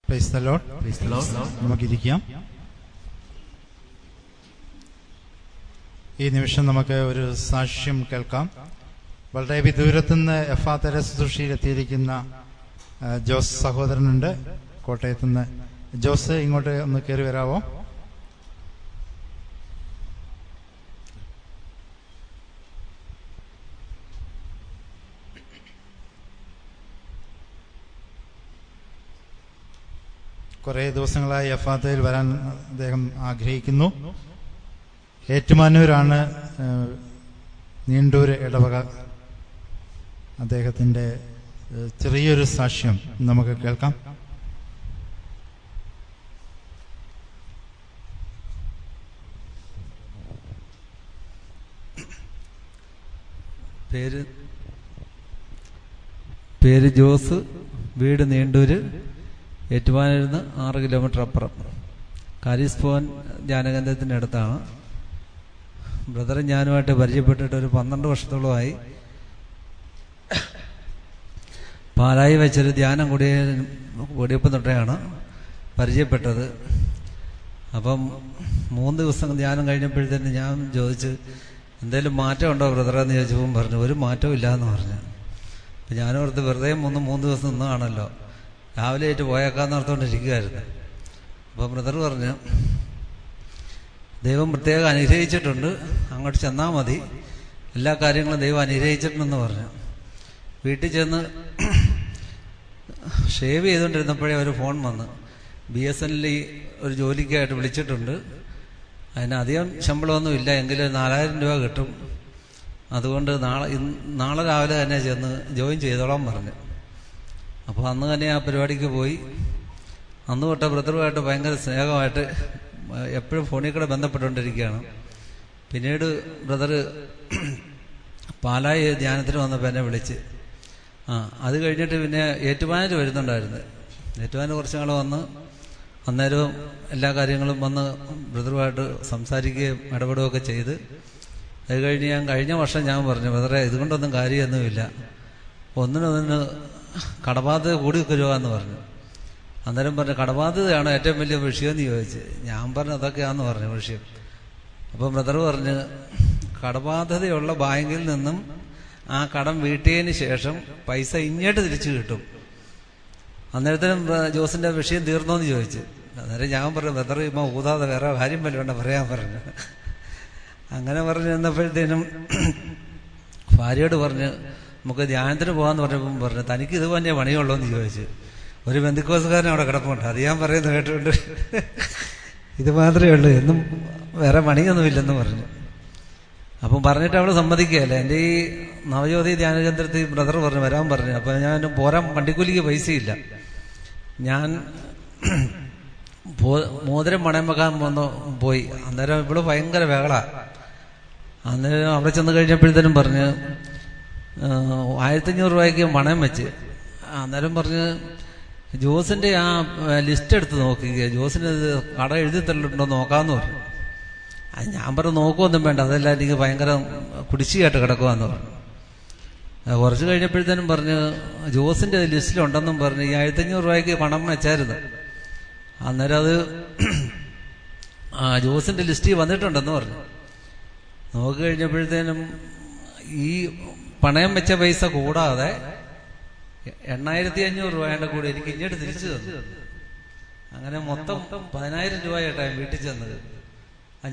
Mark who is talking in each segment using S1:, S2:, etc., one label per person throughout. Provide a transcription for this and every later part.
S1: Praise the Lord. നമുക്കിരിക്കാം. ഈ നിമിഷം നമുക്ക് ഒരു സാക്ഷ്യം കേൾക്കാം. വളരെ വിദൂരത്തുനിന്ന് എഫാത്തര ശുശ്രൂഷയിലെത്തിയിരിക്കുന്ന ജോസ് സഹോദരനുണ്ട്, കോട്ടയത്തുനിന്ന്. ജോസ്, ഇങ്ങോട്ട് ഒന്ന് കയറി വരാമോ? കുറേ ദിവസങ്ങളായി എഫാത്തയിൽ വരാൻ അദ്ദേഹം ആഗ്രഹിക്കുന്നു. ഏറ്റുമാനൂരാണ് നീണ്ടൂര് ഇടവക. അദ്ദേഹത്തിൻ്റെ ചെറിയൊരു സാക്ഷ്യം നമുക്ക് കേൾക്കാം.
S2: പേര് ജോസ്, വീട് നീണ്ടൂര്, ഏറ്റുമാനൂരിന്ന് 6 കിലോമീറ്റർ അപ്പുറം, കാരീസ് ഭവൻ ധ്യാനകേന്ദ്രത്തിൻ്റെ അടുത്താണ്. ബ്രദറും ഞാനുമായിട്ട് പരിചയപ്പെട്ടിട്ട് ഒരു 12 വർഷത്തോളമായി. പാലായി വെച്ചൊരു ധ്യാനം കൂടിയപ്പം തൊട്ടേയാണ് പരിചയപ്പെട്ടത്. അപ്പം 3 ദിവസം ധ്യാനം കഴിഞ്ഞപ്പോഴത്തേന് ഞാൻ ചോദിച്ച്, എന്തെങ്കിലും മാറ്റം ഉണ്ടോ ബ്രദറെന്ന് ചോദിച്ചപ്പോൾ പറഞ്ഞു, ഒരു മാറ്റവും ഇല്ല എന്ന് പറഞ്ഞു. അപ്പം ഞാനോർത്ത് വെറുതെ 3 ദിവസം നിന്നാണല്ലോ, രാവിലെ ആയിട്ട് പോയേക്കാന്ന് ഓർത്തുകൊണ്ടിരിക്കുകയായിരുന്നു. അപ്പോൾ ബ്രദർ പറഞ്ഞു, ദൈവം പ്രത്യേകം അനുഗ്രഹിച്ചിട്ടുണ്ട്, അങ്ങോട്ട് ചെന്നാൽ മതി, എല്ലാ കാര്യങ്ങളും ദൈവം അനുഗ്രഹിച്ചിട്ടുണ്ടെന്ന് പറഞ്ഞു. വീട്ടിൽ ചെന്ന് ഷേവ് ചെയ്തുകൊണ്ടിരുന്നപ്പോഴേ ഒരു ഫോൺ വന്ന്, BSNL ഒരു ജോലിക്കായിട്ട് വിളിച്ചിട്ടുണ്ട്, അതിന് അധികം ശമ്പളമൊന്നും ഇല്ല, എങ്കിലും 4000 രൂപ കിട്ടും, അതുകൊണ്ട് നാളെ രാവിലെ തന്നെ ചെന്ന് ജോയിൻ ചെയ്തോളാൻ പറഞ്ഞു. അപ്പോൾ അന്ന് തന്നെ ആ പരിപാടിക്ക് പോയി. അന്ന് തൊട്ട് ബ്രദറുമായിട്ട് ഭയങ്കര സ്നേഹമായിട്ട് എപ്പോഴും ഫോണിൽ കൂടെ ബന്ധപ്പെട്ടുകൊണ്ടിരിക്കുകയാണ്. പിന്നീട് ബ്രദർ പാലായി ധ്യാനത്തിന് വന്നപ്പോൾ എന്നെ വിളിച്ച്, അത് കഴിഞ്ഞിട്ട് പിന്നെ ഏറ്റുമാനൂർ വരുന്നുണ്ടായിരുന്നു. ഏറ്റുമാനൂർ കുറച്ച് നാൾ വന്ന്, അന്നേരവും എല്ലാ കാര്യങ്ങളും വന്ന് ബ്രദറുമായിട്ട് സംസാരിക്കുകയും ഇടപെടുകയൊക്കെ ചെയ്ത്, അത് കഴിഞ്ഞ് കഴിഞ്ഞ വർഷം ഞാൻ പറഞ്ഞു, ബ്രദറെ ഇതുകൊണ്ടൊന്നും കാര്യമൊന്നുമില്ല, ഒന്നിനൊന്നിന് കടബാധ്യത കൂടി വരിക എന്ന് പറഞ്ഞു. അന്നേരം പറഞ്ഞു, കടബാധ്യതയാണോ ഏറ്റവും വലിയ വിഷയം എന്ന് ചോദിച്ച്. ഞാൻ പറഞ്ഞു, അതൊക്കെയാണെന്ന് പറഞ്ഞു വിഷയം. അപ്പം ബ്രദർ പറഞ്ഞ്, കടബാധ്യതയുള്ള ബാങ്കിൽ നിന്നും ആ കടം വീട്ടിയതിന് ശേഷം പൈസ ഇങ്ങോട്ട് തിരിച്ചു കിട്ടും. അന്നേരത്തിനും ജോസിൻ്റെ വിഷയം തീർന്നോന്ന് ചോദിച്ചു. അന്നേരം ഞാൻ പറഞ്ഞു, ബ്രദർ ഇപ്പം ഊതാതെ വേറെ കാര്യം വല്ല വേണ്ട പറയാൻ പറഞ്ഞു. അങ്ങനെ പറഞ്ഞു നിന്നപ്പോഴത്തേനും ഭാര്യയോട് പറഞ്ഞ്, നമുക്ക് ധ്യാനത്തിന് പോകാമെന്ന് പറഞ്ഞപ്പം പറഞ്ഞു, തനിക്ക് ഇത് തന്നെ പണിയുള്ളൂ എന്ന് ചോദിച്ചു. ഒരു ബന്ധുക്കോസുകാരൻ അവിടെ കിടപ്പുണ്ട്, അത് ഞാൻ പറയുന്നത് കേട്ടിട്ടുണ്ട്, ഇത് മാത്രമേ ഉള്ളൂ, എന്നും വേറെ പണിയൊന്നുമില്ലെന്ന് പറഞ്ഞു. അപ്പം പറഞ്ഞിട്ട് അവൾ സമ്മതിക്കുകയല്ല. എൻ്റെ ഈ നവജ്യോതി ധ്യാനകേന്ദ്രത്തിൽ ബ്രദർ പറഞ്ഞു വരാൻ പറഞ്ഞു. അപ്പം ഞാൻ പോരാൻ വണ്ടിക്കൂലിക്ക് പൈസയില്ല. ഞാൻ മോതിരം പണയം വെക്കാൻ പോയി. അന്നേരം ഇവിടെ ഭയങ്കര ബഹള. അന്നേരം അവിടെ ചെന്ന് കഴിഞ്ഞപ്പോഴത്തേനും പറഞ്ഞ് 1500 രൂപയ്ക്ക് പണയം വെച്ച്. അന്നേരം പറഞ്ഞ്, ജോസിൻ്റെ ആ ലിസ്റ്റ് എടുത്ത് നോക്കുക, ജോസിന് ഇത് കട എഴുതി തള്ളിട്ടുണ്ടോ നോക്കാമെന്ന് പറഞ്ഞു. അത് ഞാൻ പറഞ്ഞു, നോക്കുമൊന്നും വേണ്ട, അതെല്ലാം എനിക്ക് ഭയങ്കര കുടിശ്ശിയായിട്ട് കിടക്കുവാന്ന് പറഞ്ഞു. കുറച്ച് കഴിഞ്ഞപ്പോഴത്തേനും പറഞ്ഞ്, ജോസിൻ്റെ ലിസ്റ്റിലുണ്ടെന്നും പറഞ്ഞ് ഈ 1500 രൂപയ്ക്ക് പണം വെച്ചായിരുന്നു. അന്നേരം അത് ജോസിൻ്റെ ലിസ്റ്റിൽ വന്നിട്ടുണ്ടെന്ന് പറഞ്ഞു. നോക്കി കഴിഞ്ഞപ്പോഴത്തേനും ഈ പണയം വെച്ച പൈസ കൂടാതെ 8500 രൂപയുടെ കൂടി എനിക്ക് ഇങ്ങോട്ട് തിരിച്ചു തന്നു. അങ്ങനെ മൊത്തം 10000 രൂപയായിട്ടാണ് വീട്ടിൽ ചെന്നത്.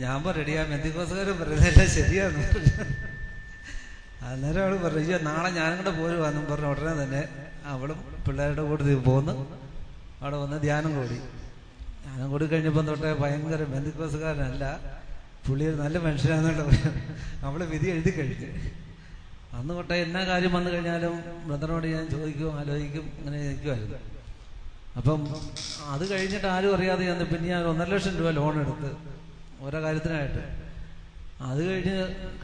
S2: ഞാൻ റെഡിയാ മെന്തിക്കോസുകാരൻ പറയുന്നതെല്ലാം ശരിയാന്ന് പറഞ്ഞു. അന്നേരം അവൾ പറഞ്ഞു, നാളെ ഞാനും കൂടെ പോരുവാന്നും പറഞ്ഞു. ഉടനെ തന്നെ അവളും പിള്ളേരുടെ കൂടെ പോന്ന് അവിടെ വന്ന് ധ്യാനം കൂടി കഴിഞ്ഞപ്പം തൊട്ടേ ഭയങ്കര മെന്തിക്കോസുകാരനല്ല, പുള്ളി ഒരു നല്ല മനുഷ്യനാണെന്നുള്ള അവള് വിധി എഴുതി കഴിഞ്ഞു. അന്ന് തൊട്ടേ എന്നാ കാര്യം വന്നു കഴിഞ്ഞാലും ബ്രദറിനോട് ഞാൻ ചോദിക്കും, ആലോചിക്കും, അങ്ങനെ നിൽക്കുമായിരുന്നു. അപ്പം അത് കഴിഞ്ഞിട്ട് ആരും അറിയാതെ ഞാൻ പിന്നെ ഞാൻ 1.5 ലക്ഷം രൂപ ലോൺ എടുത്ത് ഓരോ കാര്യത്തിനായിട്ട്. അത്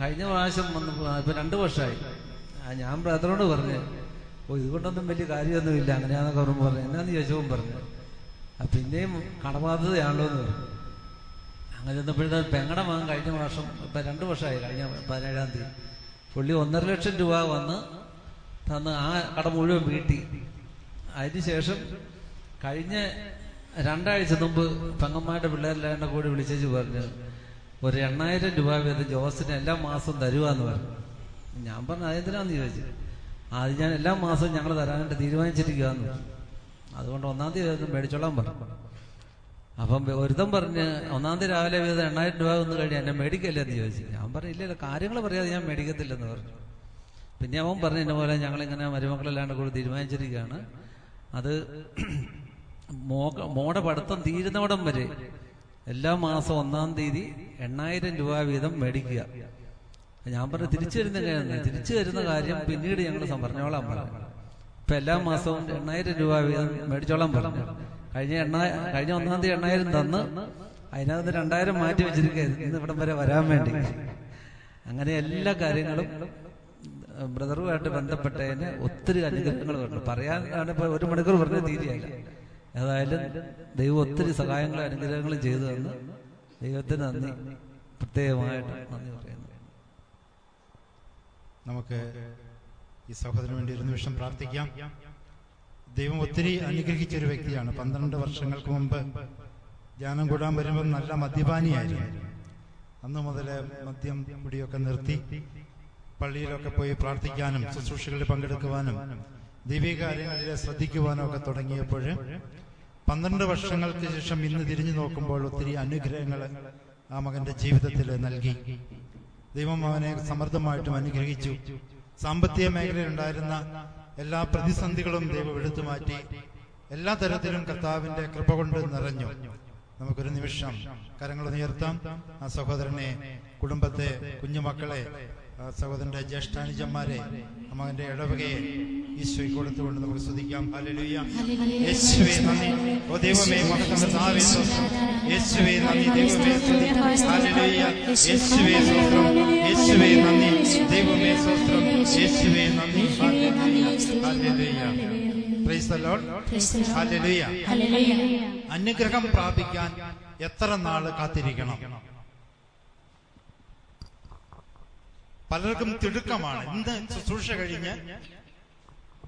S2: കഴിഞ്ഞ പ്രാവശ്യം വന്ന് ഇപ്പം 2 വർഷമായി. ഞാൻ ബ്രദറിനോട് പറഞ്ഞു, ഇതുകൊണ്ടൊന്നും വലിയ കാര്യമൊന്നുമില്ല അങ്ങനെയാണെന്നൊക്കെ പറയുമ്പോൾ പറഞ്ഞു. എന്നാന്ന് ചോദിച്ചപ്പോൾ പറഞ്ഞു, പിന്നെയും കടബാധ്യതയാണല്ലോ എന്ന് പറഞ്ഞു. അങ്ങനെ ചെന്നപ്പോഴത്തെ പെങ്ങടെ മകൻ കഴിഞ്ഞ വർഷം, ഇപ്പം 2 വർഷമായി, കഴിഞ്ഞ 17-ാം തീയതി പുള്ളി 1.5 ലക്ഷം രൂപ വന്ന് തന്ന് ആ കട മുഴുവൻ വീട്ടി. അതിനുശേഷം കഴിഞ്ഞ 2 ആഴ്ച മുമ്പ് പെങ്ങന്മാരുടെ പിള്ളേരെല്ലാം കൂടി വിളിച്ചു പറഞ്ഞു, ഒരു 8,000 രൂപ വീതം ജോസിന് എല്ലാ മാസവും തരുവാന്ന് പറഞ്ഞു. ഞാൻ പറഞ്ഞു അതെന്തിനാന്ന് ചോദിച്ചു. അത് ഞാൻ എല്ലാ മാസവും ഞങ്ങൾ തരാനായിട്ട് തീരുമാനിച്ചിരിക്കുകയെന്ന് പറഞ്ഞു. അതുകൊണ്ട് 1-ാം തീയതി മേടിച്ചോളാൻ പറഞ്ഞു. അപ്പം ഒരുത്തം പറഞ്ഞ് 1-ാം തീയതി രാവിലെ വീതം 8,000 രൂപ ഒന്ന് കഴിഞ്ഞ് എന്നെ മേടിക്കല്ലേ എന്ന് ചോദിച്ചു. ഞാൻ പറഞ്ഞു ഇല്ലല്ലോ, കാര്യങ്ങൾ പറയാതെ ഞാൻ മേടിക്കത്തില്ലെന്ന് പറഞ്ഞു. പിന്നെ അവൻ പറഞ്ഞു എന്നെ പോലെ ഞങ്ങളിങ്ങനെ മരുമക്കളെല്ലാണ്ട് കൂടി തീരുമാനിച്ചിരിക്കുകയാണ്, അത് മോടെ പഠിത്തം തീരുന്നവിടം വരെ എല്ലാ മാസം 1-ാം തീയതി 8,000 രൂപ വീതം മേടിക്കുക. ഞാൻ പറഞ്ഞു തിരിച്ചു തരുന്ന കാര്യം പിന്നീട് ഞങ്ങൾ പറഞ്ഞോളാൻ പറഞ്ഞു. ഇപ്പൊ എല്ലാ മാസവും 8,000 രൂപ വീതം മേടിച്ചോളാൻ പറഞ്ഞു. കഴിഞ്ഞ 1-ാം തീയതി 8,000 തന്ന് അതിനകത്ത് 2,000 മാറ്റി വെച്ചിരിക്കുകയായിരുന്നു ഇന്ന് ഇവിടം വരെ വരാൻ വേണ്ടി. അങ്ങനെ എല്ലാ കാര്യങ്ങളും ബ്രദറുമായിട്ട് ബന്ധപ്പെട്ടതിന് ഒത്തിരി അനുഗ്രഹങ്ങളുണ്ട്. പറയാനാണ് ഇപ്പൊ 1 മണിക്കൂർ പറഞ്ഞ തീരെയല്ല. ഏതായാലും ദൈവം ഒത്തിരി സഹായങ്ങളും അനുഗ്രഹങ്ങളും ചെയ്തു തന്ന് ദൈവത്തിന് നന്ദി, പ്രത്യേകമായിട്ട് നന്ദി പറയുന്നു.
S1: നമുക്ക് ഈ സഹോദരന് വേണ്ടി ഒരു നിമിഷം പ്രാർത്ഥിക്കാം. ദൈവം ഒത്തിരി അനുഗ്രഹിച്ചൊരു വ്യക്തിയാണ്. 12 വർഷങ്ങൾക്ക് മുമ്പ് ധ്യാനം കൂടാൻ വരുമ്പം നല്ല മദ്യപാനിയായിരുന്നു. അന്ന് മുതൽ മദ്യം കുടിയൊക്കെ നിർത്തി പള്ളിയിലൊക്കെ പോയി പ്രാർത്ഥിക്കാനും ശുശ്രൂഷകളിൽ പങ്കെടുക്കുവാനും ദൈവിക കാര്യങ്ങളിൽ ശ്രദ്ധിക്കുവാനും ഒക്കെ തുടങ്ങിയപ്പോൾ 12 വർഷങ്ങൾക്ക് ശേഷം ഇന്ന് തിരിഞ്ഞു നോക്കുമ്പോൾ ഒത്തിരി അനുഗ്രഹങ്ങൾ ആ മകന്റെ ജീവിതത്തിൽ നൽകി. ദൈവം അവനെ സമൃദ്ധമായിട്ടും അനുഗ്രഹിച്ചു. സാമ്പത്തിക മേഖലയിലുണ്ടായിരുന്ന എല്ലാ പ്രതിസന്ധികളും ദൈവം എടുത്തു മാറ്റി. എല്ലാ തരത്തിലും കർത്താവിന്റെ കൃപ കൊണ്ട് നിറഞ്ഞു. നമുക്കൊരു നിമിഷം കരങ്ങൾ ഉയർത്താം. ആ സഹോദരനെ, കുടുംബത്തെ, കുഞ്ഞുമക്കളെ, സഹോദരന്റെ ജ്യേഷ്ഠാനുജന്മാരെ, മകന്റെ ഇടവകയെ ഈശോയ്ക്ക് കൊടുത്തുകൊണ്ട് നമുക്ക് സ്തുതിക്കാം. ഹല്ലേലൂയ. യേശുവേ നന്ദി. ഓ ദൈവമേ, മഹത്വകർത്താവേ സ്തോത്രം. യേശുവേ നന്ദി. ദൈവമേ സ്തുതി. ഹല്ലേലൂയ. യേശുവേ സ്തോത്രം. യേശുവേ നന്ദി. ദൈവമേ സ്തോത്രം. യേശുവേ നന്ദി. Hallelujah. Praise the Lord. Hallelujah. അനുഗ്രഹം പ്രാപിക്കാൻ എത്ര നാള് കാത്തിരിക്കണം? പലർക്കും തിടുക്കമാണ്. ഇന്ന് ശുശ്രൂഷ കഴിഞ്ഞ്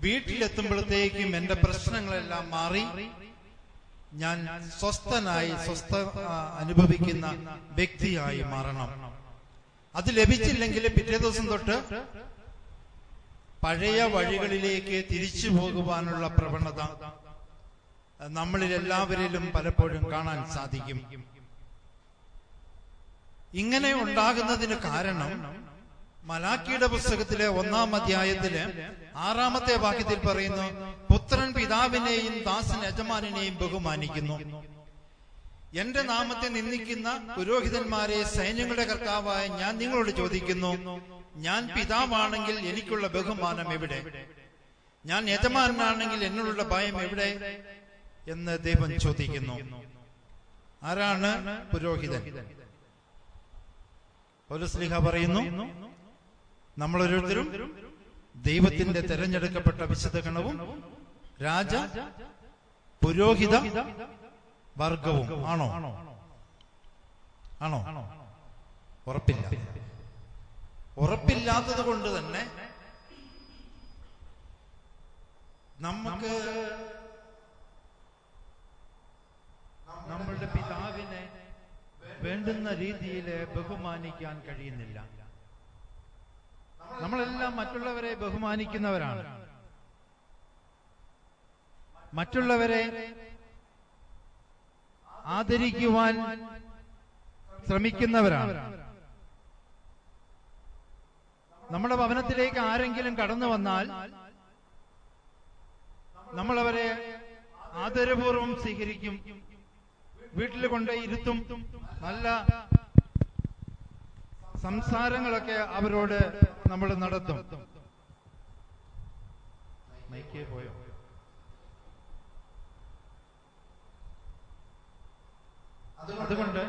S1: വീട്ടിലെത്തുമ്പോഴത്തേക്കും എന്റെ പ്രശ്നങ്ങളെല്ലാം മാറി ഞാൻ സ്വസ്ഥ അനുഭവിക്കുന്ന വ്യക്തിയായി മാറണം. അത് ലഭിച്ചില്ലെങ്കിൽ പിറ്റേ ദിവസം തൊട്ട് പഴയ വഴികളിലേക്ക് തിരിച്ചു പോകുവാനുള്ള പ്രവണത നമ്മളിൽ എല്ലാവരിലും പലപ്പോഴും കാണാൻ സാധിക്കും. ഇങ്ങനെ ഉണ്ടാകുന്നതിന് കാരണം മലാക്കിയുടെ പുസ്തകത്തിലെ 1-ാം അധ്യായത്തില് 6-ാമത്തെ വാക്യത്തിൽ പറയുന്നു, പുത്രൻ പിതാവിനെയും ദാസൻ യജമാനെയും ബഹുമാനിക്കുന്നു. എന്റെ നാമത്തെ നിന്ദിക്കുന്ന പുരോഹിതന്മാരെ സൈന്യങ്ങളുടെ കർത്താവായ ഞാൻ നിങ്ങളോട് ചോദിക്കുന്നു, ഞാൻ പിതാവാണെങ്കിൽ എനിക്കുള്ള ബഹുമാനം എവിടെ? ഞാൻ യജമാനാണെങ്കിൽ എന്നോടുള്ള ഭയം എവിടെ എന്ന് ദൈവം ചോദിക്കുന്നു. ആരാണ് പുരോഹിതൻ? പൗലോസ് പറയുന്നു, നമ്മൾ ഓരോരുത്തരും ദൈവത്തിന്റെ തെരഞ്ഞെടുക്കപ്പെട്ട വിശുദ്ധ ഗണവും രാജ പുരോഹിത വർഗവും ആണോ? ഉറപ്പില്ല. ഉറപ്പില്ലാത്തത് കൊണ്ട് തന്നെ നമുക്ക് നമ്മളുടെ പിതാവിനെ വേണ്ടുന്ന രീതിയിൽ ബഹുമാനിക്കാൻ കഴിയുന്നില്ല. നമ്മളെല്ലാം മറ്റുള്ളവരെ ബഹുമാനിക്കുന്നവരാണ്, മറ്റുള്ളവരെ ആദരിക്കുവാൻ ശ്രമിക്കുന്നവരാണ്. നമ്മുടെ ഭവനത്തിലേക്ക് ആരെങ്കിലും കടന്നു വന്നാൽ നമ്മളവരെ ആദരപൂർവം സ്വീകരിക്കും, വീട്ടിൽ കൊണ്ടുപോയി ഇരുത്തും, നല്ല സംസാരങ്ങളൊക്കെ അവരോട് നമ്മൾ നടത്തും. മൈക്കേ പോയോ? അതുകൊണ്ട്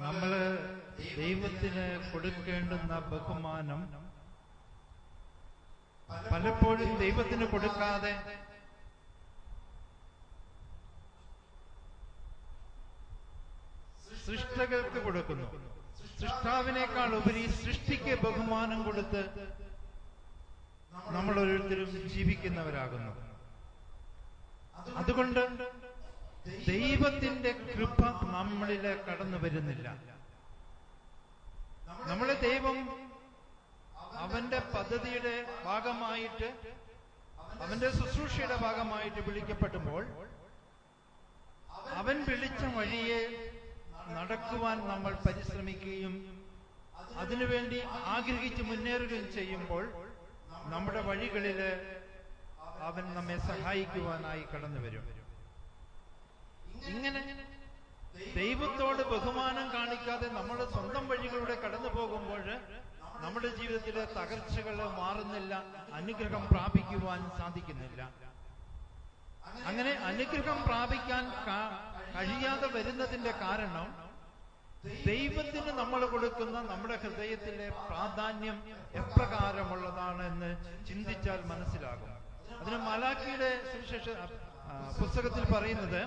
S1: നമ്മള് ദൈവത്തിന് കൊടുക്കേണ്ടുന്ന ബഹുമാനം പലപ്പോഴും ദൈവത്തിന് കൊടുക്കാതെ സൃഷ്ടികൾക്ക് കൊടുക്കുന്നു. സൃഷ്ടാവിനേക്കാൾ ഉപരി സൃഷ്ടിക്ക് ബഹുമാനം കൊടുത്ത് നമ്മൾ ഓരോരുത്തരും ജീവിക്കുന്നവരാകുന്നു. അതുകൊണ്ട് ദൈവത്തിന്റെ കൃപ നമ്മളില് കടന്നു വരുന്നില്ല. നമ്മളെ ദൈവം അവന്റെ പദ്ധതിയുടെ ഭാഗമായിട്ട്, അവന്റെ ശുശ്രൂഷയുടെ ഭാഗമായിട്ട് വിളിക്കപ്പെടുമ്പോൾ അവൻ വിളിച്ച വഴിയെ നടക്കുവാൻ നമ്മൾ പരിശ്രമിക്കുകയും അതിനുവേണ്ടി ആഗ്രഹിച്ച് മുന്നേറുകയും ചെയ്യുമ്പോൾ നമ്മുടെ വഴികളില് അവൻ നമ്മെ സഹായിക്കുവാനായി കടന്നു വരും. ഇങ്ങനെ ദൈവത്തോട് ബഹുമാനം കാണിക്കാതെ നമ്മുടെ സ്വന്തം വഴികളിലൂടെ കടന്നു പോകുമ്പോൾ നമ്മുടെ ജീവിതത്തിലെ തകർച്ചകൾ മാറുന്നില്ല, അനുഗ്രഹം പ്രാപിക്കുവാൻ സാധിക്കുന്നില്ല. അങ്ങനെ അനുഗ്രഹം പ്രാപിക്കാൻ കഴിയാതെ വരുന്നതിന്റെ കാരണം ദൈവത്തിന് നമ്മൾ കൊടുക്കുന്ന നമ്മുടെ ഹൃദയത്തിലെ പ്രാധാന്യം എപ്രകാരമുള്ളതാണ് എന്ന് ചിന്തിച്ചാൽ മനസ്സിലാകും. അതിന് മലാക്കിയുടെ സുവിശേഷ പുസ്തകത്തിൽ പറയുന്നത്,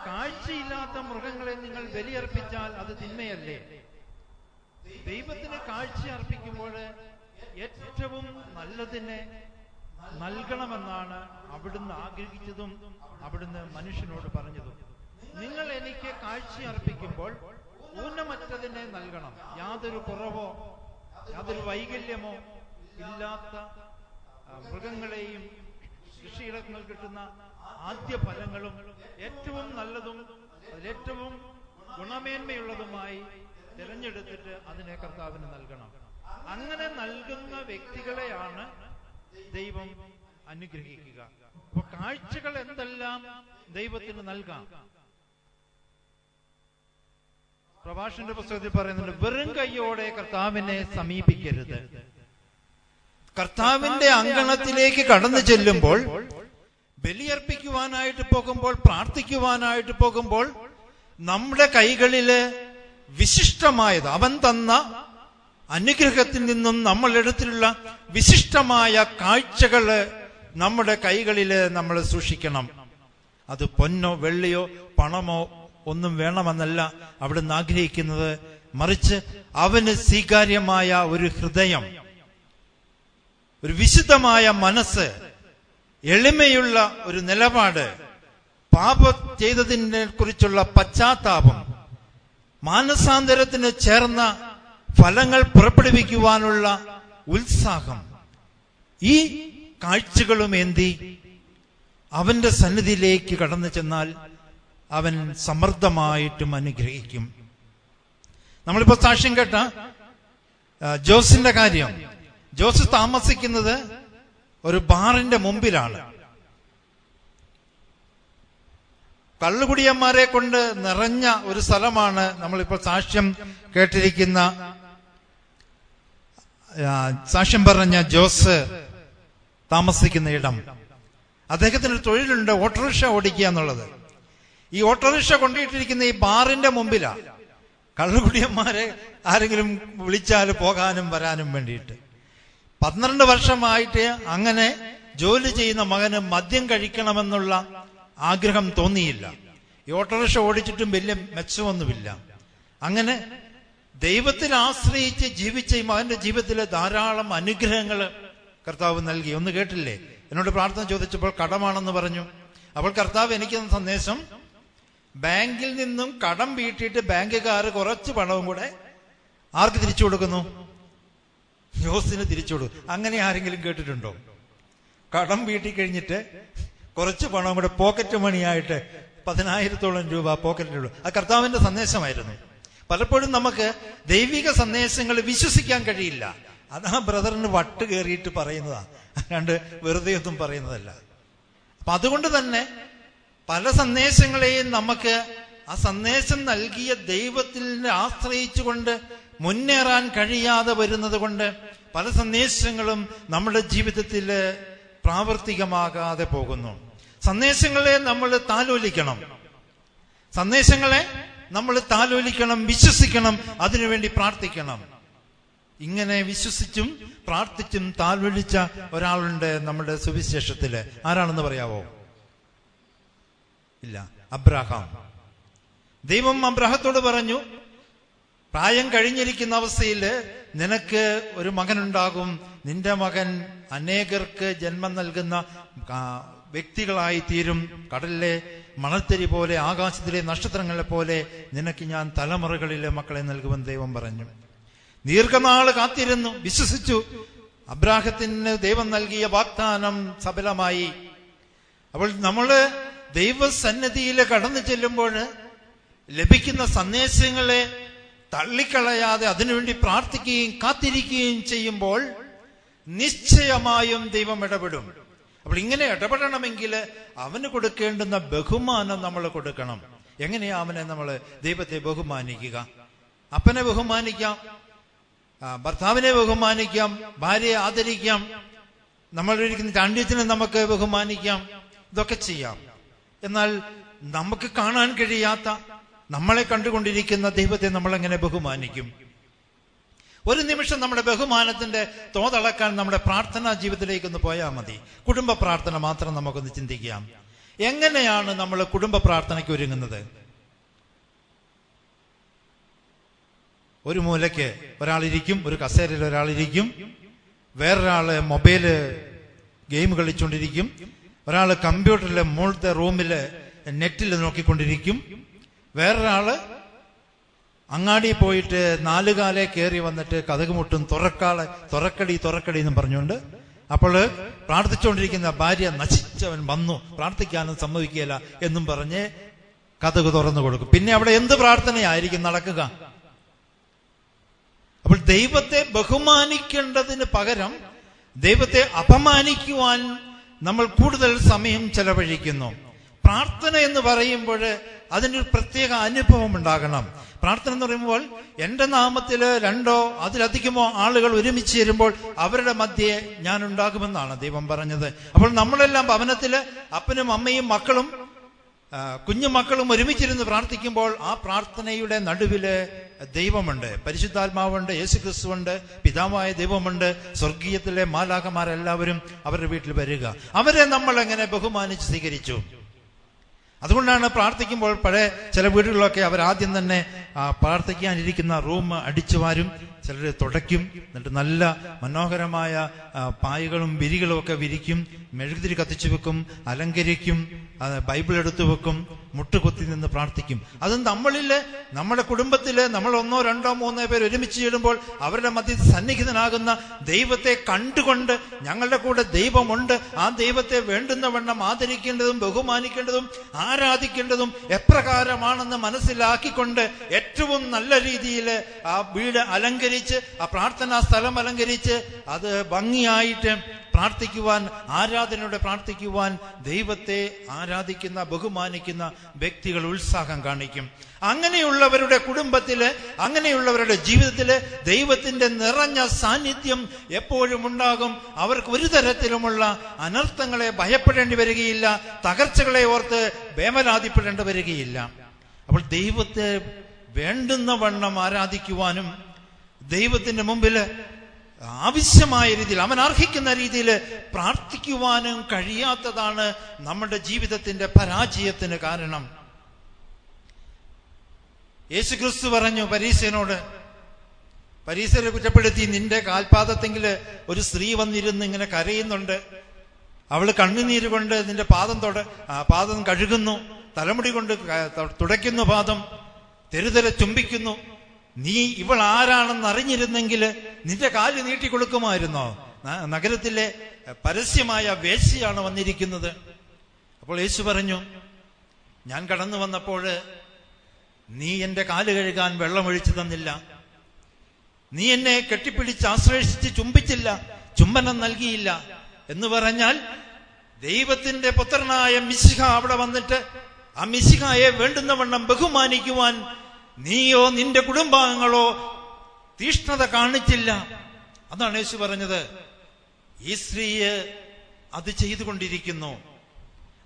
S1: കാഴ്ചയില്ലാത്ത മൃഗങ്ങളെ നിങ്ങൾ ബലിയർപ്പിച്ചാൽ അത് തിന്മയല്ലേ? ദൈവത്തിന് കാഴ്ച അർപ്പിക്കുമ്പോൾ ഏറ്റവും നല്ലതിനെ നൽകണമെന്നാണ് അവിടുന്ന് ആഗ്രഹിച്ചതും അവിടുന്ന് മനുഷ്യനോട് പറഞ്ഞതും. നിങ്ങൾ എനിക്ക് കാഴ്ച അർപ്പിക്കുമ്പോൾ ഊനമറ്റതിനെ നൽകണം. യാതൊരു കുറവോ യാതൊരു വൈകല്യമോ ഇല്ലാത്ത മൃഗങ്ങളെയും കൃഷിയിടങ്ങൾ കിട്ടുന്ന ആദ്യ ഫലങ്ങളും ഏറ്റവും നല്ലതും അതിലേറ്റവും ഗുണമേന്മയുള്ളതുമായി തിരഞ്ഞെടുത്തിട്ട് അതിനെ കർത്താവിന് നൽകണം. അങ്ങനെ നൽകുന്ന വ്യക്തികളെയാണ് ദൈവം അനുഗ്രഹിക്കുക. അപ്പൊ കാഴ്ചകൾ എന്തെല്ലാം ദൈവത്തിന് നൽകാം? പ്രഭാഷണന്റെ പുസ്തകത്തിൽ പറയുന്നുണ്ട്, വെറും കൈയോടെ കർത്താവിനെ സമീപിക്കരുത്. കർത്താവിന്റെ അങ്കണത്തിലേക്ക് കടന്നു ചെല്ലുമ്പോൾ, ബലിയർപ്പിക്കുവാനായിട്ട് പോകുമ്പോൾ, പ്രാർത്ഥിക്കുവാനായിട്ട് പോകുമ്പോൾ നമ്മുടെ കൈകളില് വിശിഷ്ടമായത്, അവൻ തന്ന അനുഗ്രഹത്തിൽ നിന്നും നമ്മളെടുത്തിലുള്ള വിശിഷ്ടമായ കാഴ്ചകള് നമ്മുടെ കൈകളില് നമ്മൾ സൂക്ഷിക്കണം. അത് പൊന്നോ വെള്ളിയോ പണമോ ഒന്നും വേണമെന്നല്ല അവിടുന്ന് ആഗ്രഹിക്കുന്നത്. മറിച്ച് അവന് സ്വീകാര്യമായ ഒരു ഹൃദയം, ഒരു വിശുദ്ധമായ മനസ്സ്, എളിമയുള്ള ഒരു നിലപാട്, പാപം ചെയ്തതിനെ കുറിച്ചുള്ള പശ്ചാത്താപം, മാനസാന്തരത്തിന് ചേർന്ന ഫലങ്ങൾ പുറപ്പെടുവിക്കുവാനുള്ള ഉത്സാഹം, ഈ കാഴ്ചകളും ഏന്തി അവന്റെ സന്നിധിയിലേക്ക് കടന്നു ചെന്നാൽ അവൻ സമൃദ്ധമായിട്ടും അനുഗ്രഹിക്കും. നമ്മളിപ്പോ സാക്ഷ്യം കേട്ട ജോസിന്റെ കാര്യം, ജോസ് താമസിക്കുന്നത് ഒരു ബാറിന്റെ മുമ്പിലാണ്. കള്ളുകുടിയന്മാരെ കൊണ്ട് നിറഞ്ഞ ഒരു സ്ഥലമാണ് നമ്മളിപ്പോൾ സാക്ഷ്യം കേട്ടിരിക്കുന്ന, സാക്ഷ്യം പറഞ്ഞ ജോസ് താമസിക്കുന്ന ഇടം. അദ്ദേഹത്തിന് ഒരു തൊഴിലുണ്ട്, ഓട്ടോറിക്ഷ ഓടിക്കുക എന്നുള്ളത്. ഈ ഓട്ടോറിക്ഷ കൊണ്ടിട്ടിരിക്കുന്ന ഈ ബാറിന്റെ മുമ്പിലാ കള്ളുകുടിയന്മാരെ ആരെങ്കിലും വിളിച്ചാൽ പോകാനും വരാനും വേണ്ടിയിട്ട്. 12 വർഷമായിട്ട് അങ്ങനെ ജോലി ചെയ്യുന്ന മകന് മദ്യം കഴിക്കണമെന്നുള്ള ആഗ്രഹം തോന്നിയില്ല. ഈ ഓട്ടോറിക്ഷ ഓടിച്ചിട്ടും വലിയ മെച്ചമൊന്നുമില്ല. അങ്ങനെ ദൈവത്തിൽ ആശ്രയിച്ച് ജീവിച്ച ഈ മകന്റെ ജീവിതത്തിലെ ധാരാളം അനുഗ്രഹങ്ങൾ കർത്താവ് നൽകി. ഒന്ന് കേട്ടില്ലേ? എന്നോട് പ്രാർത്ഥന ചോദിച്ചപ്പോൾ കടമാണെന്ന് പറഞ്ഞു. അപ്പോൾ കർത്താവ് എനിക്ക് തന്ന സന്ദേശം, ബാങ്കിൽ നിന്നും കടം വീട്ടിയിട്ട് ബാങ്കുകാർ കുറച്ച് പണവും കൂടെ ആർക്ക് തിരിച്ചു കൊടുക്കുന്നു? ജോസിന് തിരിച്ചു കൊടുക്കും. അങ്ങനെ ആരെങ്കിലും കേട്ടിട്ടുണ്ടോ? കടം വീട്ടി കഴിഞ്ഞിട്ട് കുറച്ച് പണവും കൂടെ പോക്കറ്റ് മണിയായിട്ട് 10,000-ഓളം രൂപ പോക്കറ്റിലുള്ളൂ. അത് കർത്താവിന്റെ സന്ദേശമായിരുന്നു. പലപ്പോഴും നമുക്ക് ദൈവിക സന്ദേശങ്ങൾ വിശ്വസിക്കാൻ കഴിയില്ല. അതാ ബ്രദറിന് വട്ട് കയറിയിട്ട് പറയുന്നതാ, അല്ലാണ്ട് വെറുതെ ഒന്നും പറയുന്നതല്ല. അപ്പൊ അതുകൊണ്ട് തന്നെ പല സന്ദേശങ്ങളെയും നമുക്ക് ആ സന്ദേശം നൽകിയ ദൈവത്തിൽ ആശ്രയിച്ചുകൊണ്ട് മുന്നേറാൻ കഴിയാതെ വരുന്നത് കൊണ്ട് പല സന്ദേശങ്ങളും നമ്മുടെ ജീവിതത്തിൽ പ്രാവർത്തികമാകാതെ പോകുന്നു. സന്ദേശങ്ങളെ നമ്മൾ താലോലിക്കണം, വിശ്വസിക്കണം, അതിനുവേണ്ടി പ്രാർത്ഥിക്കണം. ഇങ്ങനെ വിശ്വസിച്ചും പ്രാർത്ഥിച്ചും താലോലിച്ച ഒരാളുണ്ട് നമ്മുടെ സുവിശേഷത്തില്. ആരാണെന്ന് പറയാവോ? ഇല്ല, അബ്രഹാം. ദൈവം അബ്രഹത്തോട് പറഞ്ഞു, പ്രായം കഴിഞ്ഞിരിക്കുന്ന അവസ്ഥയിൽ നിനക്ക് ഒരു മകനുണ്ടാകും. നിന്റെ മകൻ അനേകർക്ക് ജന്മം നൽകുന്ന വ്യക്തികളായി തീരും. കടലിലെ മണൽത്തരി പോലെ, ആകാശത്തിലെ നക്ഷത്രങ്ങളെ പോലെ നിനക്ക് ഞാൻ തലമുറകളിലെ മക്കളെ നൽകുമെന്ന് ദൈവം പറഞ്ഞു. ദീർഘനാള് കാത്തിരുന്നു, വിശ്വസിച്ചു. അബ്രാഹത്തിന് ദൈവം നൽകിയ വാഗ്ദാനം സഫലമായി. അപ്പോൾ നമ്മള് ദൈവസന്നിധിയിൽ കടന്നു ചെല്ലുമ്പോൾ ലഭിക്കുന്ന സന്ദേശങ്ങളെ തള്ളിക്കളയാതെ അതിനുവേണ്ടി പ്രാർത്ഥിക്കുകയും കാത്തിരിക്കുകയും ചെയ്യുമ്പോൾ നിശ്ചയമായും ദൈവം ഇടപെടും. അപ്പോൾ ഇങ്ങനെ ഇടപെടണമെങ്കിൽ അവന് കൊടുക്കേണ്ടുന്ന ബഹുമാനം നമ്മൾ കൊടുക്കണം. എങ്ങനെയാ അവനെ നമ്മൾ ദൈവത്തെ ബഹുമാനിക്കുക? അപ്പനെ ബഹുമാനിക്കാം, ഭർത്താവിനെ ബഹുമാനിക്കാം, ഭാര്യയെ ആദരിക്കാം, നമ്മളിരിക്കുന്ന ചാണ്ഡ്യത്തിനെ നമുക്ക് ബഹുമാനിക്കാം, ഇതൊക്കെ ചെയ്യാം. എന്നാൽ നമുക്ക് കാണാൻ കഴിയാത്ത, നമ്മളെ കണ്ടുകൊണ്ടിരിക്കുന്ന ദൈവത്തെ നമ്മളെങ്ങനെ ബഹുമാനിക്കും? ഒരു നിമിഷം നമ്മുടെ ബഹുമാനത്തിന്റെ തോതളക്കാൻ നമ്മുടെ പ്രാർത്ഥനാ ജീവിതത്തിലേക്കൊന്ന് പോയാൽ മതി. കുടുംബ പ്രാർത്ഥന മാത്രം നമുക്കൊന്ന് ചിന്തിക്കാം. എങ്ങനെയാണ് നമ്മൾ കുടുംബ പ്രാർത്ഥനയ്ക്ക് ഒരുങ്ങുന്നത്? ഒരു മൂലയ്ക്ക് ഒരാളിരിക്കും, ഒരു കസേരയിൽ ഒരാളിരിക്കും, വേറൊരാള് മൊബൈല് ഗെയിം കളിച്ചുകൊണ്ടിരിക്കും, ഒരാള് കമ്പ്യൂട്ടറിലെ മുകളിലത്തെ റൂമില് നെറ്റിൽ നോക്കിക്കൊണ്ടിരിക്കും, വേറൊരാള് അങ്ങാടി പോയിട്ട് 4 കാലേ കയറി വന്നിട്ട് കതക് മുട്ടും, തുറക്കടി എന്നും പറഞ്ഞുകൊണ്ട്. അപ്പോൾ പ്രാർത്ഥിച്ചുകൊണ്ടിരിക്കുന്ന ഭാര്യ, നശിച്ചവൻ വന്നു, പ്രാർത്ഥിക്കാനും സമ്മതിക്കുകയില്ല എന്നും പറഞ്ഞ് കതക് തുറന്നു കൊടുക്കും. പിന്നെ അവിടെ എന്ത് പ്രാർത്ഥനയായിരിക്കും നടക്കുക? അപ്പോൾ ദൈവത്തെ ബഹുമാനിക്കേണ്ടതിന് പകരം ദൈവത്തെ അപമാനിക്കുവാൻ നമ്മൾ കൂടുതൽ സമയം ചെലവഴിക്കുന്നു. പ്രാർത്ഥന എന്ന് പറയുമ്പോൾ അതിനൊരു പ്രത്യേക അനുഭവം ഉണ്ടാകണം. പ്രാർത്ഥന എന്ന് പറയുമ്പോൾ എന്റെ നാമത്തിൽ 2 അതിലധികമോ ആളുകൾ ഒരുമിച്ച് ചേരുമ്പോൾ അവരുടെ മധ്യേ ഞാൻ ഉണ്ടാകുമെന്നാണ് ദൈവം പറഞ്ഞത്. അപ്പോൾ നമ്മളെല്ലാം ഭവനത്തില് അപ്പനും അമ്മയും മക്കളും കുഞ്ഞുമക്കളും ഒരുമിച്ചിരുന്ന് പ്രാർത്ഥിക്കുമ്പോൾ ആ പ്രാർത്ഥനയുടെ നടുവില് ദൈവമുണ്ട്, പരിശുദ്ധാത്മാവുണ്ട്, യേശുക്രിസ്തുവുണ്ട്, പിതാവായ ദൈവമുണ്ട്, സ്വർഗീയത്തിലെ മാലാഖമാരെല്ലാവരും അവരുടെ വീട്ടിൽ വരിക. അവരെ നമ്മൾ എങ്ങനെ ബഹുമാനിച്ച് സ്വീകരിച്ചു? അതുകൊണ്ടാണ് പ്രാർത്ഥിക്കുമ്പോൾ പഴയ ചില വീടുകളിലൊക്കെ അവരാദ്യം തന്നെ പ്രാർത്ഥിക്കാനിരിക്കുന്ന റൂം അടിച്ചുവാരും, ചിലർ തുടയ്ക്കും, എന്നിട്ട് നല്ല മനോഹരമായ പായകളും വിരികളും ഒക്കെ വിരിക്കും, മെഴുകുതിരി കത്തിച്ചു വെക്കും, അലങ്കരിക്കും, ബൈബിൾ എടുത്തു വെക്കും, മുട്ടുകുത്തി നിന്ന് പ്രാർത്ഥിക്കും. അത് നമ്മുടെ കുടുംബത്തില് നമ്മൾ 1, 2, 3 പേർ ഒരുമിച്ച് ചേരുമ്പോൾ അവരുടെ മധ്യത്തിൽ സന്നിഹിതനാകുന്ന ദൈവത്തെ കണ്ടുകൊണ്ട് ഞങ്ങളുടെ കൂടെ ദൈവമുണ്ട്, ആ ദൈവത്തെ വേണ്ടുന്ന വണ്ണം ആദരിക്കേണ്ടതും ബഹുമാനിക്കേണ്ടതും ആരാധിക്കേണ്ടതും എപ്രകാരമാണെന്ന് മനസ്സിലാക്കിക്കൊണ്ട് ഏറ്റവും നല്ല രീതിയിൽ ആ വീട് അലങ്കരിച്ച്, ആ പ്രാർത്ഥനാ സ്ഥലം അലങ്കരിച്ച് അത് ഭംഗിയായിട്ട് പ്രാർത്ഥിക്കുവാൻ, ആരാധനയോടെ പ്രാർത്ഥിക്കുവാൻ ദൈവത്തെ ആരാധിക്കുന്ന ബഹുമാനിക്കുന്ന വ്യക്തികൾ ഉത്സാഹം കാണിക്കും. അങ്ങനെയുള്ളവരുടെ കുടുംബത്തില്, അങ്ങനെയുള്ളവരുടെ ജീവിതത്തില് ദൈവത്തിന്റെ നിറഞ്ഞ സാന്നിധ്യം എപ്പോഴും ഉണ്ടാകും. അവർക്ക് ഒരു തരത്തിലുമുള്ള അനർത്ഥങ്ങളെ ഭയപ്പെടേണ്ടി വരികയില്ല, തകർച്ചകളെ ഓർത്ത് വേവലാതിപ്പെടേണ്ടി വരികയില്ല. അപ്പോൾ ദൈവത്തെ വേണ്ടുന്ന വണ്ണം ആരാധിക്കുവാനും ദൈവത്തിന്റെ മുമ്പില് ആവശ്യമായ രീതിയിൽ, അവൻ അർഹിക്കുന്ന രീതിയിൽ പ്രാർത്ഥിക്കുവാനും കഴിയാത്തതാണ് നമ്മുടെ ജീവിതത്തിന്റെ പരാജയത്തിന് കാരണം. യേശുക്രിസ്തു പറഞ്ഞു പരീശനോട്, പരീശരെ കുറ്റപ്പെടുത്തി, നിന്റെ കാൽപാദത്തെങ്കില് ഒരു സ്ത്രീ വന്നിരുന്ന് ഇങ്ങനെ കരയുന്നുണ്ട്, അവള് കണ്ണുനീര് കൊണ്ട് നിന്റെ പാദം കഴുകുന്നു, തലമുടി കൊണ്ട് തുടയ്ക്കുന്നു, പാദം തെരുതെരെ ചുംബിക്കുന്നു, നീ ഇവൾ ആരാണെന്ന് അറിഞ്ഞിരുന്നെങ്കിൽ നിന്റെ കാല് നീട്ടിക്കൊടുക്കുമായിരുന്നോ? നഗരത്തിലെ പരസ്യമായ വേശ്യയാണ് വന്നിരിക്കുന്നത്. അപ്പോൾ യേശു പറഞ്ഞു, ഞാൻ കടന്നു വന്നപ്പോൾ നീ എന്റെ കാല് കഴുകാൻ വെള്ളമൊഴിച്ചു തന്നില്ല, നീ എന്നെ കെട്ടിപ്പിടിച്ച് ആശ്രയിച്ച് ചുംബിച്ചില്ല, ചുംബനം നൽകിയില്ല എന്ന് പറഞ്ഞാൽ ദൈവത്തിന്റെ പുത്രനായ മിശിഹ അവിടെ വന്നിട്ട് ആ മിശിഹയെ വേണ്ടുന്ന വണ്ണം ബഹുമാനിക്കുവാൻ നീയോ നിന്റെ കുടുംബാംഗങ്ങളോ തീഷ്ണത കാണിച്ചില്ല. അതാണ് യേശു പറഞ്ഞത്. ഈ സ്ത്രീ അത് ചെയ്തുകൊണ്ടിരിക്കുന്നു.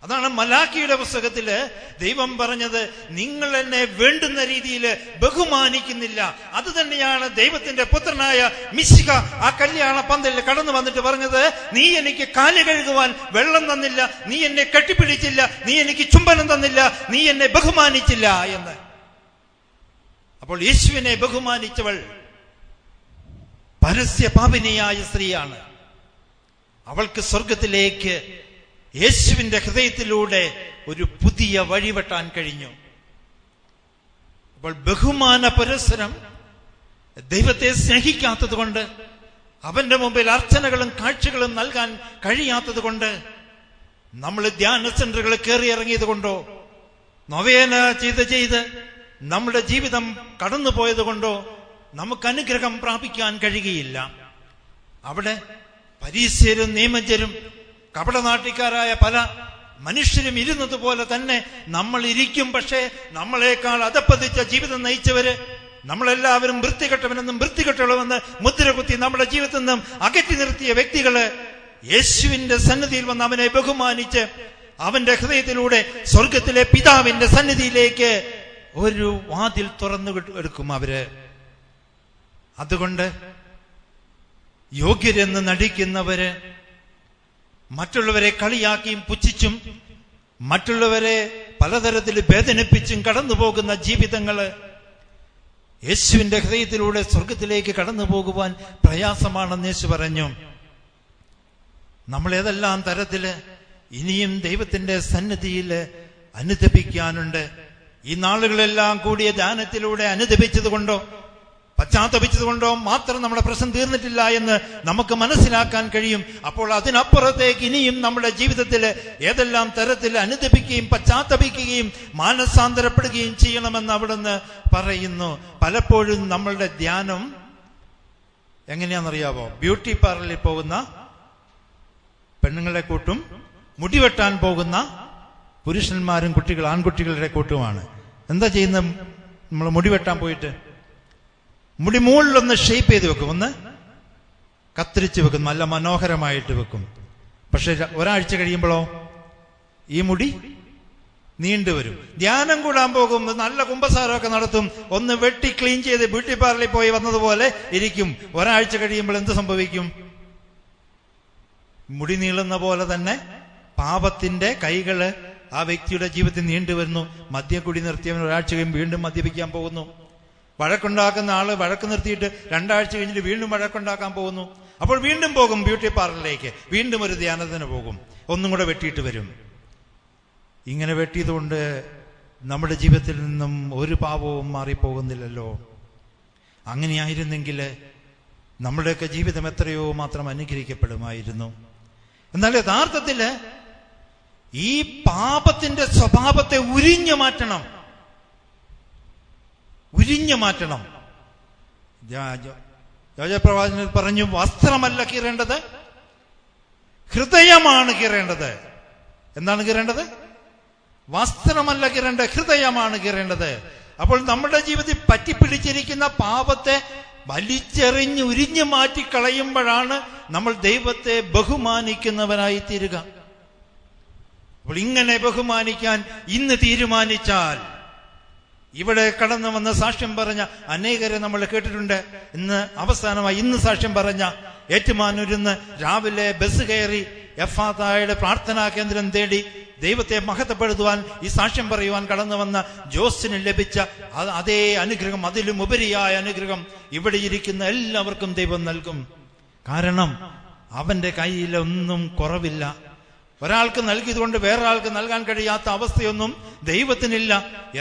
S1: അതാണ് മലാക്കിയുടെ പുസ്തകത്തില് ദൈവം പറഞ്ഞത്, നിങ്ങൾ എന്നെ വേണ്ടുന്ന രീതിയിൽ ബഹുമാനിക്കുന്നില്ല. അത് തന്നെയാണ് ദൈവത്തിന്റെ പുത്രനായ മിശിഹ ആ കല്യാണ പന്തലിൽ കടന്നു വന്നിട്ട് പറഞ്ഞത്, നീ എനിക്ക് കാല് കഴുകുവാൻ വെള്ളം തന്നില്ല, നീ എന്നെ കെട്ടിപ്പിടിച്ചില്ല, നീ എനിക്ക് ചുംബനം തന്നില്ല, നീ എന്നെ ബഹുമാനിച്ചില്ല എന്ന്.
S3: അപ്പോൾ യേശുവിനെ ബഹുമാനിച്ചവൾ പരസ്യ പാപിനിയായ സ്ത്രീയാണ്. അവൾക്ക് സ്വർഗത്തിലേക്ക് യേശുവിന്റെ ഹൃദയത്തിലൂടെ ഒരു പുതിയ വഴിവെട്ടാൻ കഴിഞ്ഞു. അപ്പോൾ ബഹുമാന പുരസ്സരം ദൈവത്തെ സ്നേഹിക്കാത്തത് കൊണ്ട്, അവന്റെ മുമ്പിൽ അർച്ചനകളും കാഴ്ചകളും നൽകാൻ കഴിയാത്തത് കൊണ്ട്, നമ്മൾ ധ്യാന സെന്ററുകൾ കയറിയിറങ്ങിയത് കൊണ്ടോ, നൊവേന ചെയ്ത് നമ്മുടെ ജീവിതം കടന്നുപോയത് കൊണ്ടോ നമുക്ക് അനുഗ്രഹം പ്രാപിക്കാൻ കഴിയുകയില്ല. അവിടെ പരീശരും നിയമജ്ഞരും കപടനാട്ടിക്കാരായ പല മനുഷ്യരും ഇരുന്നത് പോലെ തന്നെ നമ്മൾ ഇരിക്കും. പക്ഷേ നമ്മളെക്കാൾ അധപ്പതിച്ച ജീവിതം നയിച്ചവര്, നമ്മളെല്ലാവരും വൃത്തികെട്ടവനെന്നും വൃത്തികെട്ടവളെന്ന് മുദ്ര കുത്തി നമ്മുടെ ജീവിതത്തിൽ നിന്നും അകറ്റി നിർത്തിയ വ്യക്തികള് യേശുവിന്റെ സന്നിധിയിൽ വന്ന് അവനെ ബഹുമാനിച്ച് അവന്റെ ഹൃദയത്തിലൂടെ സ്വർഗത്തിലെ പിതാവിന്റെ സന്നിധിയിലേക്ക് ഒരു വാതിൽ തുറന്നു എടുക്കും അവര്. അതുകൊണ്ട് യോഗ്യരെന്ന് നടിക്കുന്നവര്, മറ്റുള്ളവരെ കളിയാക്കിയും പുച്ഛിച്ചും മറ്റുള്ളവരെ പലതരത്തിൽ വേദനിപ്പിച്ചും കടന്നു പോകുന്ന ജീവിതങ്ങള് യേശുവിന്റെ ഹൃദയത്തിലൂടെ സ്വർഗത്തിലേക്ക് കടന്നു പോകുവാൻ പ്രയാസമാണെന്ന് യേശു പറഞ്ഞു. നമ്മൾ ഏതെല്ലാം തരത്തില് ഇനിയും ദൈവത്തിന്റെ സന്നിധിയിൽ അനുദപിക്കാനുണ്ട്. ഈ നാളുകളെല്ലാം കൂടിയ ധ്യാനത്തിലൂടെ അനുദപിച്ചത് കൊണ്ടോ പശ്ചാത്തപിച്ചത് കൊണ്ടോ മാത്രം നമ്മുടെ പ്രശ്നം തീർന്നിട്ടില്ല എന്ന് നമുക്ക് മനസ്സിലാക്കാൻ കഴിയും. അപ്പോൾ അതിനപ്പുറത്തേക്ക് ഇനിയും നമ്മുടെ ജീവിതത്തിൽ ഏതെല്ലാം തരത്തിൽ അനുദപിക്കുകയും പശ്ചാത്തപിക്കുകയും മാനസാന്തരപ്പെടുകയും ചെയ്യണമെന്ന് അവിടുന്ന് പറയുന്നു. പലപ്പോഴും നമ്മളുടെ ധ്യാനം എങ്ങനെയാണെന്നറിയാവോ? ബ്യൂട്ടി പാർലറിൽ പോകുന്ന പെണ്ണുങ്ങളെ കൂട്ടും മുടിവെട്ടാൻ പോകുന്ന പുരുഷന്മാരും ആൺകുട്ടികളുടെ കൂട്ടുമാണ്. എന്താ ചെയ്യുന്നത്? നമ്മൾ മുടിവെട്ടാൻ പോയിട്ട് മുടി മുകളിലൊന്ന് ഷേപ്പ് ചെയ്ത് വെക്കും, ഒന്ന് കത്തിരിച്ച് വെക്കും, നല്ല മനോഹരമായിട്ട് വെക്കും. പക്ഷെ ഒരാഴ്ച കഴിയുമ്പോഴോ ഈ മുടി നീണ്ടുവരും. ധ്യാനം കൂടാൻ പോകും, നല്ല കുമ്പസാരമൊക്കെ നടത്തും, ഒന്ന് വെട്ടി ക്ലീൻ ചെയ്ത് ബ്യൂട്ടി പാർലറിൽ പോയി വന്നതുപോലെ ഇരിക്കും. ഒരാഴ്ച കഴിയുമ്പോൾ എന്ത് സംഭവിക്കും? മുടി നീളുന്ന പോലെ തന്നെ പാപത്തിന്റെ കൈകള് ആ വ്യക്തിയുടെ ജീവിതത്തിൽ നീണ്ടുവരുന്നു. മദ്യക്കുടി നിർത്തിയവൻ ഒരാഴ്ച കഴിയുമ്പോൾ വീണ്ടും മദ്യപിക്കാൻ പോകുന്നു. വഴക്കുണ്ടാക്കുന്ന ആള് വഴക്ക് നിർത്തിയിട്ട് 2 ആഴ്ച കഴിഞ്ഞിട്ട് വീണ്ടും വഴക്കുണ്ടാക്കാൻ പോകുന്നു. അപ്പോൾ വീണ്ടും പോകും ബ്യൂട്ടി പാർലറിലേക്ക്, വീണ്ടും ഒരു ധ്യാനത്തിന് പോകും, ഒന്നും കൂടെ വെട്ടിയിട്ട് വരും. ഇങ്ങനെ വെട്ടിയതുകൊണ്ട് നമ്മുടെ ജീവിതത്തിൽ നിന്നും ഒരു പാപവും മാറിപ്പോകുന്നില്ലല്ലോ. അങ്ങനെയായിരുന്നെങ്കിൽ നമ്മുടെയൊക്കെ ജീവിതം എത്രയോ മാത്രം അനുഗ്രഹിക്കപ്പെടുമായിരുന്നു. എന്നാൽ യഥാർത്ഥത്തില് ഈ പാപത്തിന്റെ സ്വഭാവത്തെ ഉരിഞ്ഞു മാറ്റണം. യോജപ്രവാചകൻ പറഞ്ഞു, വസ്ത്രമല്ല കീറേണ്ടത്, ഹൃദയമാണ് കീറേണ്ടത്. എന്താണ് കീറേണ്ടത്? വസ്ത്രമല്ല കീറേണ്ടത്, ഹൃദയമാണ് കീറേണ്ടത്. അപ്പോൾ നമ്മുടെ ജീവിതത്തിൽ പറ്റിപ്പിടിച്ചിരിക്കുന്ന പാപത്തെ വലിച്ചെറിഞ്ഞ് ഉരിഞ്ഞു മാറ്റിക്കളയുമ്പോഴാണ് നമ്മൾ ദൈവത്തെ ബഹുമാനിക്കുന്നവരായി തീരുക. അപ്പോൾ ഇങ്ങനെ ബഹുമാനിക്കാൻ ഇന്ന് തീരുമാനിച്ചാൽ, ഇവിടെ കടന്നു വന്ന് സാക്ഷ്യം പറഞ്ഞ അനേകരെ നമ്മൾ കേട്ടിട്ടുണ്ട്. ഇന്ന് സാക്ഷ്യം പറഞ്ഞ ഏറ്റുമാനൂരിന്ന് രാവിലെ ബസ് കയറി എഫാത്തായുടെ പ്രാർത്ഥനാ കേന്ദ്രം തേടി ദൈവത്തെ മഹത്വപ്പെടുത്തുവാൻ ഈ സാക്ഷ്യം പറയുവാൻ കടന്നു വന്ന ജോസിന് ലഭിച്ച അതേ അനുഗ്രഹം, അതിലും ഉപരിയായ അനുഗ്രഹം ഇവിടെ ഇരിക്കുന്ന എല്ലാവർക്കും ദൈവം നൽകും. കാരണം അവന്റെ കയ്യിലൊന്നും കുറവില്ല. ഒരാൾക്ക് നൽകിയതുകൊണ്ട് വേറൊരാൾക്ക് നൽകാൻ കഴിയാത്ത അവസ്ഥയൊന്നും ദൈവത്തിനില്ല.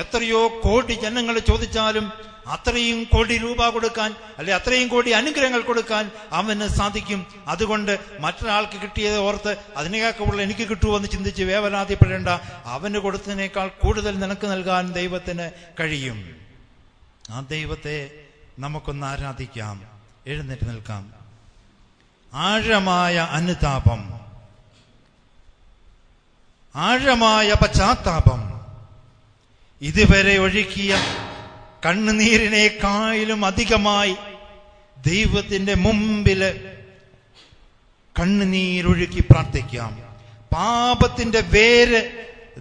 S3: എത്രയോ കോടി ജനങ്ങൾ ചോദിച്ചാലും അത്രയും കോടി രൂപ കൊടുക്കാൻ, അല്ലെ അത്രയും കോടി അനുഗ്രഹങ്ങൾ കൊടുക്കാൻ അവന് സാധിക്കും. അതുകൊണ്ട് മറ്റൊരാൾക്ക് കിട്ടിയത് ഓർത്ത് അതിനേക്കാൾ എനിക്ക് കിട്ടുമോ എന്ന് ചിന്തിച്ച് വേവലാതിപ്പെടേണ്ട. അവന് കൊടുത്തതിനേക്കാൾ കൂടുതൽ നിനക്ക് നൽകാൻ ദൈവത്തിന് കഴിയും. ആ ദൈവത്തെ നമുക്കൊന്ന് ആരാധിക്കാം. എഴുന്നേറ്റ് നിൽക്കാം. ആഴമായ അനുതാപം, ആഴമായ പശ്ചാത്താപം, ഇതുവരെ ഒഴുക്കിയ കണ്ണുനീരിനേക്കാളും അധികമായി ദൈവത്തിന്റെ മുമ്പില് കണ്ണുനീരൊഴുക്കി പ്രാർത്ഥിക്കാം. പാപത്തിന്റെ വേര്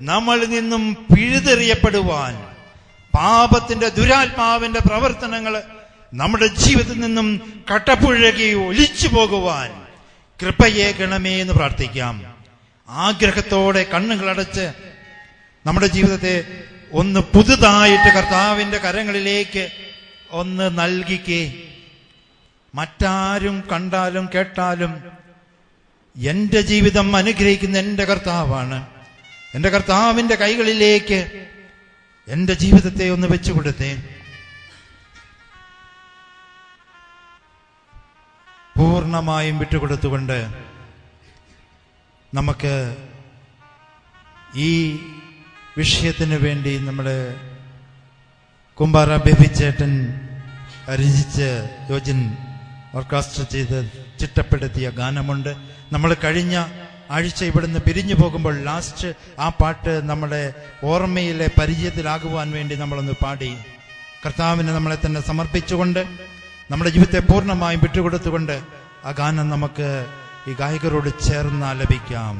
S3: നമ്മളിൽ നിന്നും പിഴുതെറിയപ്പെടുവാൻ, പാപത്തിന്റെ ദുരാത്മാവിന്റെ പ്രവർത്തനങ്ങൾ നമ്മുടെ ജീവിതത്തിൽ നിന്നും കട്ടപ്പുഴകി ഒലിച്ചു പോകുവാൻ കൃപയേകണമേ എന്ന് പ്രാർത്ഥിക്കാം. ആഗ്രഹത്തോടെ കണ്ണുകളടച്ച് നമ്മുടെ ജീവിതത്തെ ഒന്ന് പുതുതായിട്ട് കർത്താവിന്റെ കരങ്ങളിലേക്ക് ഒന്ന് നൽകിക്കേ. മറ്റാരും കണ്ടാലും കേട്ടാലും എന്റെ ജീവിതം അനുഗ്രഹിക്കുന്ന എന്റെ കർത്താവാണ്. എന്റെ കർത്താവിന്റെ കൈകളിലേക്ക് എന്റെ ജീവിതത്തെ ഒന്ന് വെച്ചുകൊടുത്തേ. പൂർണ്ണമായും വിട്ടുകൊടുത്തുകൊണ്ട് നമുക്ക് ഈ വിഷയത്തിന് വേണ്ടി നമ്മുടെ കുമ്പാറ ബേബിച്ചേട്ടൻ രചിച്ച് യോജിൻ ഓർക്കസ്ട്ര ചെയ്ത് ചിട്ടപ്പെടുത്തിയ ഗാനമുണ്ട്. നമ്മൾ കഴിഞ്ഞ ആഴ്ച ഇവിടുന്ന് പിരിഞ്ഞു പോകുമ്പോൾ ലാസ്റ്റ് ആ പാട്ട് നമ്മുടെ ഓർമ്മയിലെ പരിചയത്തിലാകുവാൻ വേണ്ടി നമ്മളൊന്ന് പാടി കർത്താവിന് നമ്മളെ തന്നെ സമർപ്പിച്ചുകൊണ്ട് നമ്മുടെ ജീവിതത്തെ പൂർണ്ണമായും വിട്ടുകൊടുത്തുകൊണ്ട് ആ ഗാനം നമുക്ക് ഈ ഗായകരോട് ചേർന്ന് ആലപിക്കാം.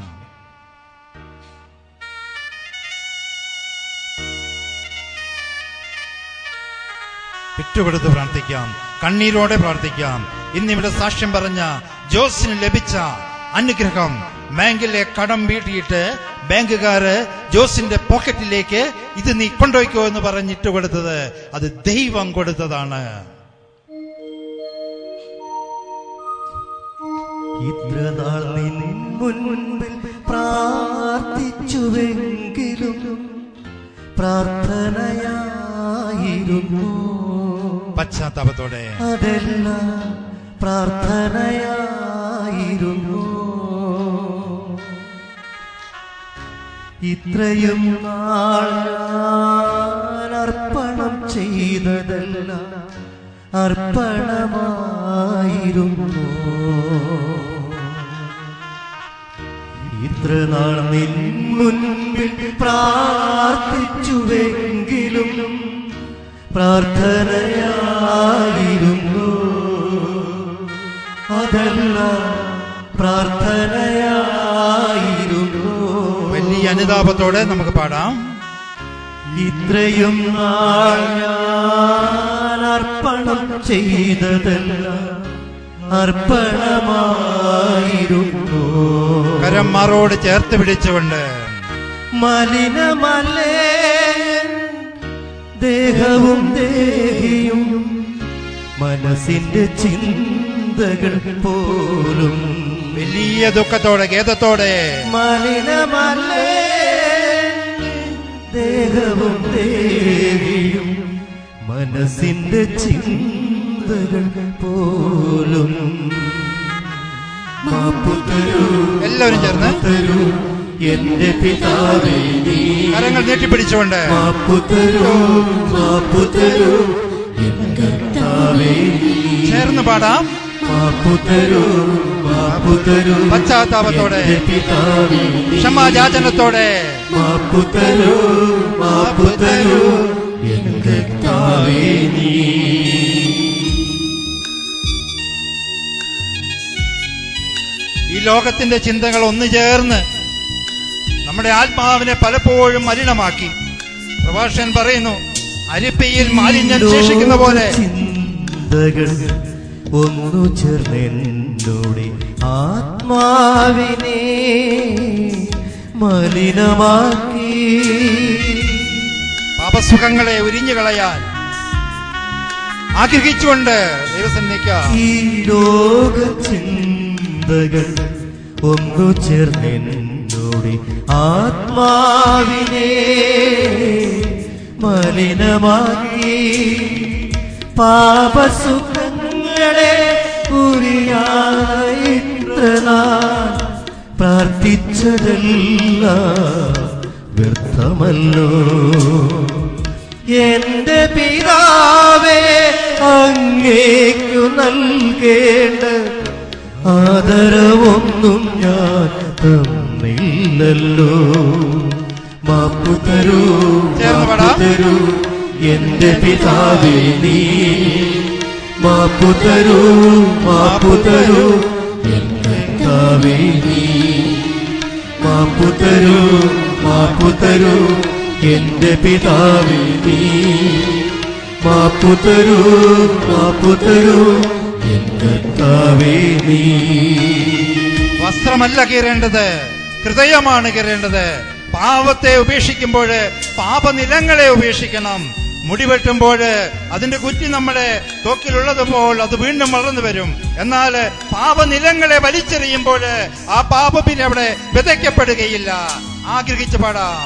S3: വിട്ടുകൊടുത്ത് പ്രാർത്ഥിക്കാം, കണ്ണീരോടെ പ്രാർത്ഥിക്കാം. ഇന്നിവിടെ സാക്ഷ്യം പറഞ്ഞ ജോസിന് ലഭിച്ച അനുഗ്രഹം, ബാങ്കിലെ കടം വീട്ടിയിട്ട് ബാങ്കുകാര് ജോസിന്റെ പോക്കറ്റിലേക്ക് ഇത് നീ കൊണ്ടുപോയിക്കോ എന്ന് പറഞ്ഞിട്ട് കൊടുത്തത് അത് ദൈവം കൊടുത്തതാണ്.
S4: ഇത്ര നാൾ നിൻ മുൻപിൽ പ്രാർത്ഥിച്ചുവെങ്കിലും പ്രാർത്ഥനയായിരുന്നു
S3: പശ്ചാത്താപത്തോടെ,
S4: അതെല്ലാം പ്രാർത്ഥനയായിരുന്നു. ഇത്രയും നാൾ ഞാൻ അർപ്പണം ചെയ്തതെല്ലാം അർപ്പണമായിരുന്നു. ഇത്ര നാൾ നിൻ മുൻപിൽ പ്രാർത്ഥിച്ചുവെങ്കിലും പ്രാർത്ഥനയായിരുന്നു. അതെല്ലാം പ്രാർത്ഥനയായിരുന്നു.
S3: വലിയ അനുതാപത്തോടെ നമുക്ക് പാടാം.
S4: ഇത്രയും നാൾ ഞാൻ അർപ്പണം ചെയ്തതെല്ലാം അർപ്പണമായിരുന്നു.
S3: കരം മാറോട് ചേർത്ത് പിടിച്ചുകൊണ്ട്
S4: മലിനമല്ലേ ദേഹവും ദേഹിയും മനസ്സിന്റെ ചിന്തകൾ പോലും.
S3: വലിയ ദുഃഖത്തോടെ ഖേദത്തോടെ
S4: മലിനമല്ലേ ദേഹവും ദേഹിയും മനസ്സിന്റെ ചിന്തകൾ പോലും. മാപ്പുതരൂ
S3: എല്ലാവരും ചേർന്ന്
S4: തരൂ എന്റെ പിതാവേ നീ.
S3: കരങ്ങൾ നീട്ടിപ്പിടിച്ചുകൊണ്ട്
S4: മാപ്പുതരൂ മാപ്പുതരൂ എന്റെ കർത്താവേ നീ.
S3: ചേർന്ന് പാടാം.
S4: മാപ്പുതരൂ മാപ്പുതരൂ
S3: പശ്ചാത്താപത്തോടെ
S4: എന്റെ പിതാവേ നീ.
S3: ക്ഷമായാചനത്തോടെ
S4: മാപ്പുതരൂ മാപ്പുതരൂ എന്റെ കർത്താവേ നീ.
S3: ഈ ലോകത്തിന്റെ ചിന്തകൾ ഒന്നു ചേർന്ന് നമ്മുടെ ആത്മാവിനെ പലപ്പോഴും മലിനമാക്കി. പ്രഭാഷകൻ പറയുന്നു, അരിപ്പയിൽ മാലിന്യം ശേഷിക്കുന്ന പോലെ
S4: ചിന്തകൾ ഒന്നു ചേർന്നെന്നോടെ ആത്മാവിനെ മലിനമാക്കി.
S3: പാപസുഖങ്ങളെ ഉരിഞ്ഞു കളയാൻ ആഗ്രഹിച്ചുകൊണ്ട് ദൈവസന്നിധിക്കാം.
S4: ഈ ലോക ചിന്തകൾ ഒന്നു ചേർന്നെന്നോടെ ആത്മാവിനെ മലിനമാക്കി. പാപസുഖങ്ങളെ ഉരിയായിത്രനാൾ പ്രാർത്ഥിച്ചതെല്ലാം വ്യർത്ഥമല്ലോ. എന്റെ പിതാവേ അങ്ങേക്കു നൽകേണ്ട ആദരവൊന്നും ഞാൻ തന്നില്ലല്ലോ. മാപ്പുതരൂ മാപ്പുതരൂ എന്റെ പിതാവേ നീ. മാപ്പുതരൂ മാപ്പുതരൂ എന്റെ പിതാവേ നീ. മാപ്പുതരൂ മാപ്പുതരൂ എന്റെ പിതാവേ നീ. മാപ്പുതരൂ മാപ്പുതരൂ എന്റെ പിതാവേ നീ.
S3: വസ്ത്രമല്ല കീറേണ്ടത്, ഹൃദയമാണ് കീറേണ്ടത്. പാപത്തെ ഉപേക്ഷിക്കുമ്പോൾ പാപനിലങ്ങളെ ഉപേക്ഷിക്കണം. മുടി വെട്ടുമ്പോൾ അതിന്റെ കുറ്റി നമ്മുടെ ത്വക്കിലുള്ളതുപോലെ അത് വീണ്ടും വളർന്നു വരും. എന്നാൽ പാപനിലങ്ങളെ വലിച്ചെറിയുമ്പോൾ ആ പാപം പിന്നെ അവിടെ വിതയ്ക്കപ്പെടുകയില്ല. ആഗ്രഹിച്ച് പാടാം.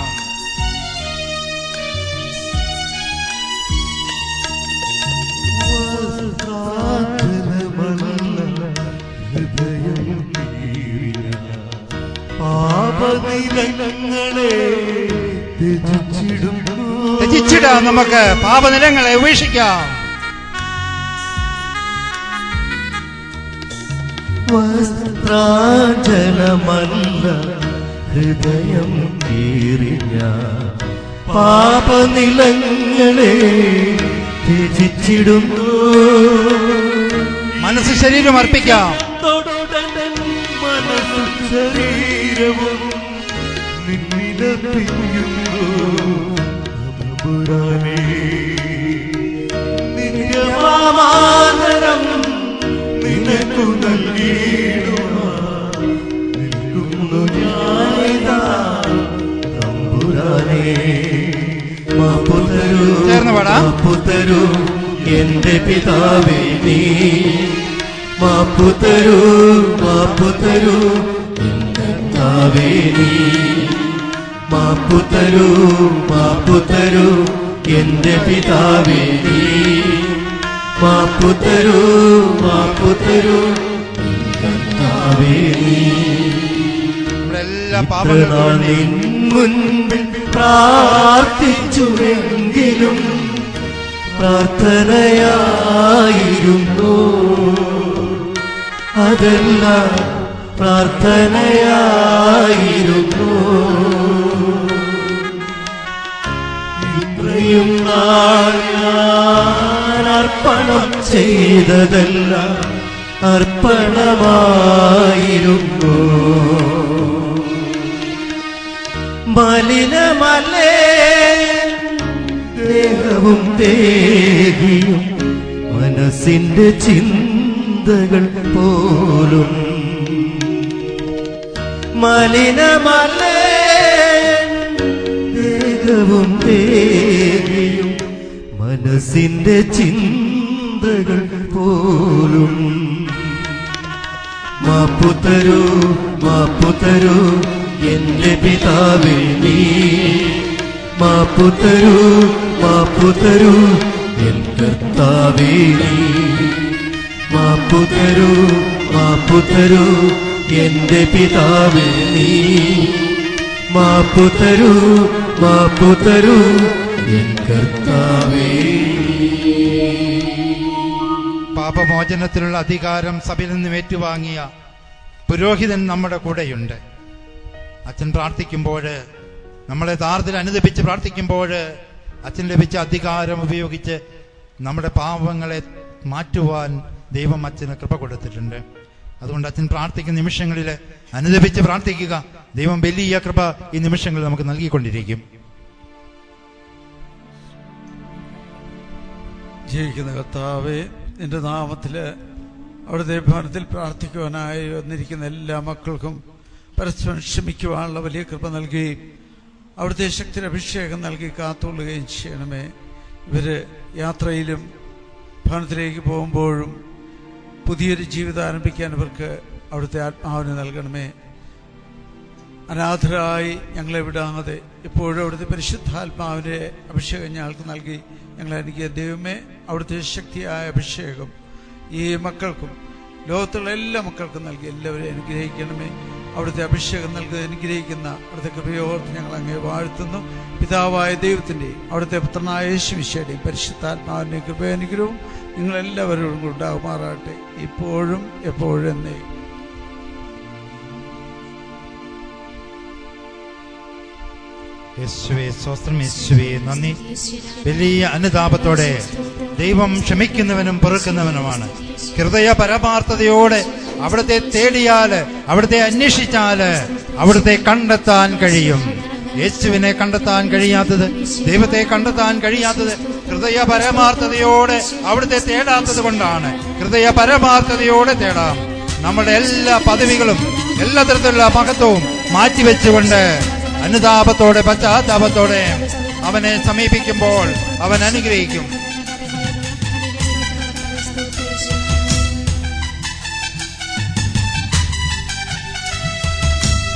S4: പാപനിലങ്ങളെ
S3: ത്യജിച്ചിടാം, നമുക്ക് പാപനിലങ്ങളെ ഉപേക്ഷിക്കാം.
S4: വസ്ത്രാഞ്ചലമല്ല ഹൃദയം കീറിയ പാപനിലങ്ങളെ ത്യജിച്ചിടുന്നു.
S3: മനസ്സ് ശരീരം അർപ്പിക്കാം.
S4: മനസ്സു ശരീരവും നിത്യമാമാതരം നിനക്കു നൽകിയിടുന്നു ഞാനിതാ തമ്പുരാനേ. മാപ്പുതരൂ എന്റെ പിതാവേ നീ, മാപ്പുതരൂ എന്റെ പിതാവേ നീ, മാപ്പുതരൂ എന്റെ പിതാവേ നീ, മാപ്പുതരൂ എന്റെ പിതാവേ നീ. നിൻ മുൻപിൽ പ്രാർത്ഥിച്ചുവെങ്കിലും പ്രാർത്ഥനയായിരുന്നു, അതെല്ലാം പ്രാർത്ഥനയായിരുന്നു. ഇത്രയും നാൾ ഞാൻ അർപ്പണം ചെയ്തതെല്ലാം അർപ്പണമായിരുന്നു. മലിനമല്ലേ ദേഹവും ദേഹിയും മനസ്സിന്റെ ചിന്തകൾ പോലും. മലിനമല്ലേ ദേഹവും ദേഹിയും മനസ്സിന്റെ ചിന്തകൾ പോലും. മാപ്പുതരൂ എന്റെ പിതാവേ നീ, മാപ്പുതരൂ എൻ കർത്താവേ നീ, മാപ്പുതരൂ എന്റെ പിതാവേ നീ, മാപ്പുതരൂ എൻ കർത്താവേ.
S3: പാപമോചനത്തിലുള്ള അധികാരം സഭയിൽ നിന്നും ഏറ്റുവാങ്ങിയ പുരോഹിതൻ നമ്മുടെ കൂടെയുണ്ട്. അച്ഛൻ പ്രാർത്ഥിക്കുമ്പോൾ, നമ്മളെ താർത്തിൽ അനുദപിച്ച് പ്രാർത്ഥിക്കുമ്പോൾ അച്ഛൻ ലഭിച്ച അധികാരം ഉപയോഗിച്ച് നമ്മുടെ പാപങ്ങളെ മാറ്റുവാൻ ദൈവം അച്ഛന് കൃപ കൊടുത്തിട്ടുണ്ട്. അതുകൊണ്ട് അച്ഛൻ പ്രാർത്ഥിക്കുന്ന നിമിഷങ്ങളിൽ അനുദപിച്ച് പ്രാർത്ഥിക്കുക. ദൈവം വലിയ കൃപ ഈ നിമിഷങ്ങളിൽ നമുക്ക് നൽകിക്കൊണ്ടിരിക്കും.
S5: ജീവിക്കുന്ന കർത്താവേ, നിന്റെ നാമത്തില് അവിടുത്തെ ഭവനത്തിൽ പ്രാർത്ഥിക്കുവാനായി വന്നിരിക്കുന്ന എല്ലാ മക്കൾക്കും പരസ്പരം ക്ഷമിക്കുവാനുള്ള വലിയ കൃപ നൽകുകയും അവിടുത്തെ ശക്തിയുടെ അഭിഷേകം നൽകി കാത്തുകൊള്ളുകയും ചെയ്യണമേ. ഇവര് യാത്രയിലും ഭവനത്തിലേക്ക് പോകുമ്പോഴും പുതിയൊരു ജീവിതം ആരംഭിക്കാൻ ഇവർക്ക് അവിടുത്തെ ആത്മാവിനെ നൽകണമേ. അനാഥരായി ഞങ്ങളെ വിടാതെ എപ്പോഴും അവിടുത്തെ പരിശുദ്ധാത്മാവിന്റെ അഭിഷേകം ഞങ്ങൾക്ക് നൽകി ഞങ്ങളെ എനിക്ക് ദൈവമേ, അവിടുത്തെ ശക്തിയായ അഭിഷേകം ഈ മക്കൾക്കും ലോകത്തുള്ള എല്ലാ മക്കൾക്കും നൽകി എല്ലാവരെയും അനുഗ്രഹിക്കണമേ. അവിടുത്തെ അഭിഷേകം നൽകി അനുഗ്രഹിക്കുന്ന അവിടുത്തെ കൃപയോർത്ത് ഞങ്ങൾ അങ്ങേ വാഴ്ത്തുന്നു. പിതാവായ ദൈവത്തിൻ്റെയും അവിടുത്തെ പുത്രനായ യേശുമിശിഹായുടെയും പരിശുദ്ധാത്മാവിൻ്റെയും കൃപയനുഗ്രഹവും നിങ്ങളെല്ലാവരോടും ഉണ്ടാകുമാറാട്ടെ, ഇപ്പോഴും എപ്പോഴും എന്നേ.
S3: യേശുവേ സ്തോത്രം, യേശുവേ നന്ദി. വലിയ അനുതാപത്തോടെ ദൈവം ക്ഷമിക്കുന്നവനും പൊറുക്കുന്നവനുമാണ്. ഹൃദയ പരമാർത്ഥതയോടെ അവിടുത്തെ തേടിയാല്, അവിടുത്തെ അന്വേഷിച്ചാല് അവിടുത്തെ കണ്ടെത്താൻ കഴിയും. യേശുവിനെ കണ്ടെത്താൻ കഴിയാത്തത്, ദൈവത്തെ കണ്ടെത്താൻ കഴിയാത്തത് ഹൃദയ പരമാർത്ഥതയോടെ അവിടുത്തെ തേടാത്തത് കൊണ്ടാണ്. ഹൃദയ പരമാർത്ഥതയോടെ തേടാം. നമ്മുടെ എല്ലാ പദവികളും എല്ലാ തരത്തിലുള്ള മഹത്വവും മാറ്റിവെച്ചുകൊണ്ട് അനുതാപത്തോടെ പശ്ചാത്താപത്തോടെ അവനെ സമീപിക്കുമ്പോൾ അവൻ അനുഗ്രഹിക്കും.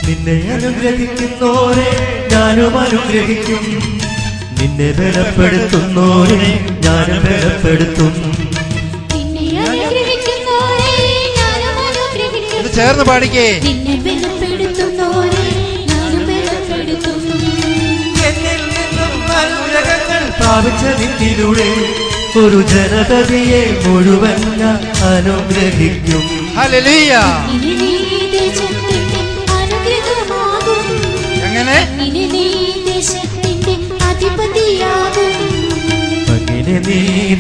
S4: നിന്നെ അനുഗ്രഹിക്കുന്നോരെ ഞാനും അനുഗ്രഹിക്കും, നിന്നെ ബലപ്പെടുത്തുന്നോരെ ഞാനും ബലപ്പെടുത്തും.
S3: ഇത് ചേർന്ന് പാടിക്കേ.
S4: എന്നിൽ നിന്നും അനുഗ്രഹങ്ങൾ പ്രാപിച്ച നിന്നിലൂടെ ഒരു ജനതയെ മുഴുവൻ ഞാൻ അനുഗ്രഹിക്കും.
S3: ഹല്ലേലൂയ. എങ്ങനെ?
S4: അങ്ങനെ നീ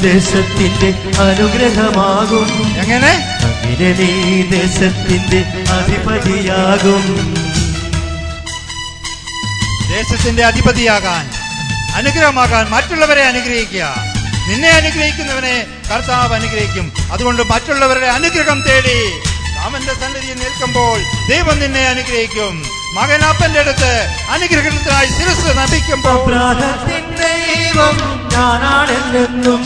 S4: ദേശത്തിന്റെ അനുഗ്രഹമാകും.
S3: എങ്ങനെ?
S4: അങ്ങനെ നീ ദേശത്തിന്റെ അധിപതിയാകും.
S3: ദേശത്തിന്റെ അധിപതിയാകാൻ, അനുഗ്രഹമാകാൻ, മറ്റുള്ളവരെ അനുഗ്രഹിക്കുക. നിന്നെ അനുഗ്രഹിക്കുന്നവനെ കർത്താവ് അനുഗ്രഹിക്കും. അതുകൊണ്ട് മറ്റുള്ളവരുടെ അനുഗ്രഹം തേടി അവന്റെ സന്നിധിയിൽ നിൽക്കുമ്പോൾ ദൈവം നിന്നെ അനുഗ്രഹിക്കും. മകൻ അപ്പന്റെ അടുത്ത് അനുഗ്രഹത്തിനായി ശിരസ് നമിക്കുമ്പോൾ
S4: ദൈവം ഞാനാണെന്നും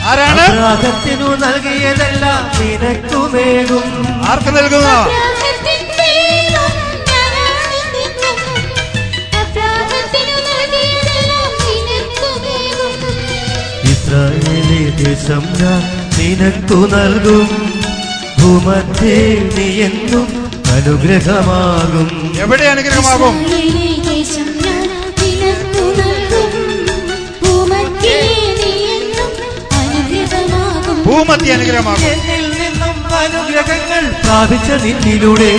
S3: ആരാണ്?
S4: അബ്രാഹത്തിനു നൽകിയതെല്ലാം നിനക്കുമേകും.
S3: ആർക്ക് നൽകുന്ന?
S4: ഇസ്രായേലേ ദേശം ഞാൻ നിനക്കു നൽകും. ഭൂമധ്യേ നീ എന്നും അനുഗ്രഹമാകും.
S3: എവിടെ അനുഗ്രഹമാകും? ഭൂമധ്യ അനുഗ്രഹമാകും.
S4: എന്നിൽ നിന്നും അനുഗ്രഹങ്ങൾ പ്രാപിച്ച നിന്നിലൂടെ